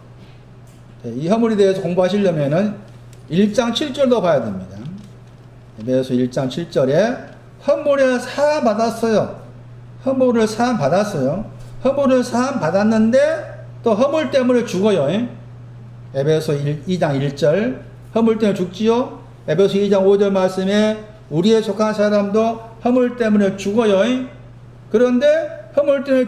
이 허물에 대해서 공부하시려면은 1장 7절도 봐야 됩니다. 에베소 1장 7절에 허물에 사함 받았어요. 허물을 사함 받았어요. 허물을 사함 받았는데 또 허물 때문에 죽어요. 에베소 2장 1절 허물 때문에 죽지요. 에베소 2장 5절 말씀에 우리에 속한 사람도 허물 때문에 죽어요. 그런데 허물 때문에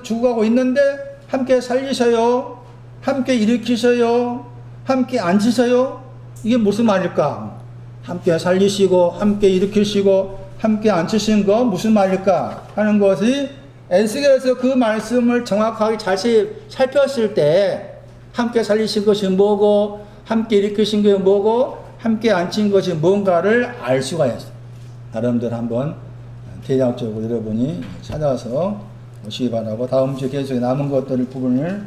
죽어가고 있는데 함께 살리셔요. 함께 일으키셔요. 함께 앉히셔요. 이게 무슨 말일까? 함께 살리시고 함께 일으키시고 함께 앉히신 거 무슨 말일까 하는 것이 에스겔에서 그 말씀을 정확하게 자세히 살폈을 때 함께 살리신 것이 뭐고 함께 일으키신 것이 뭐고 함께 앉힌 것이 뭔가를 알 수가 있어요. 나름대로 한번 대략적으로 여러분이 찾아서 오시기 바라고 다음 주에 계속 남은 것들 부분을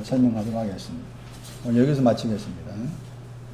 설명하도록 하겠습니다. 오늘 여기서 마치겠습니다.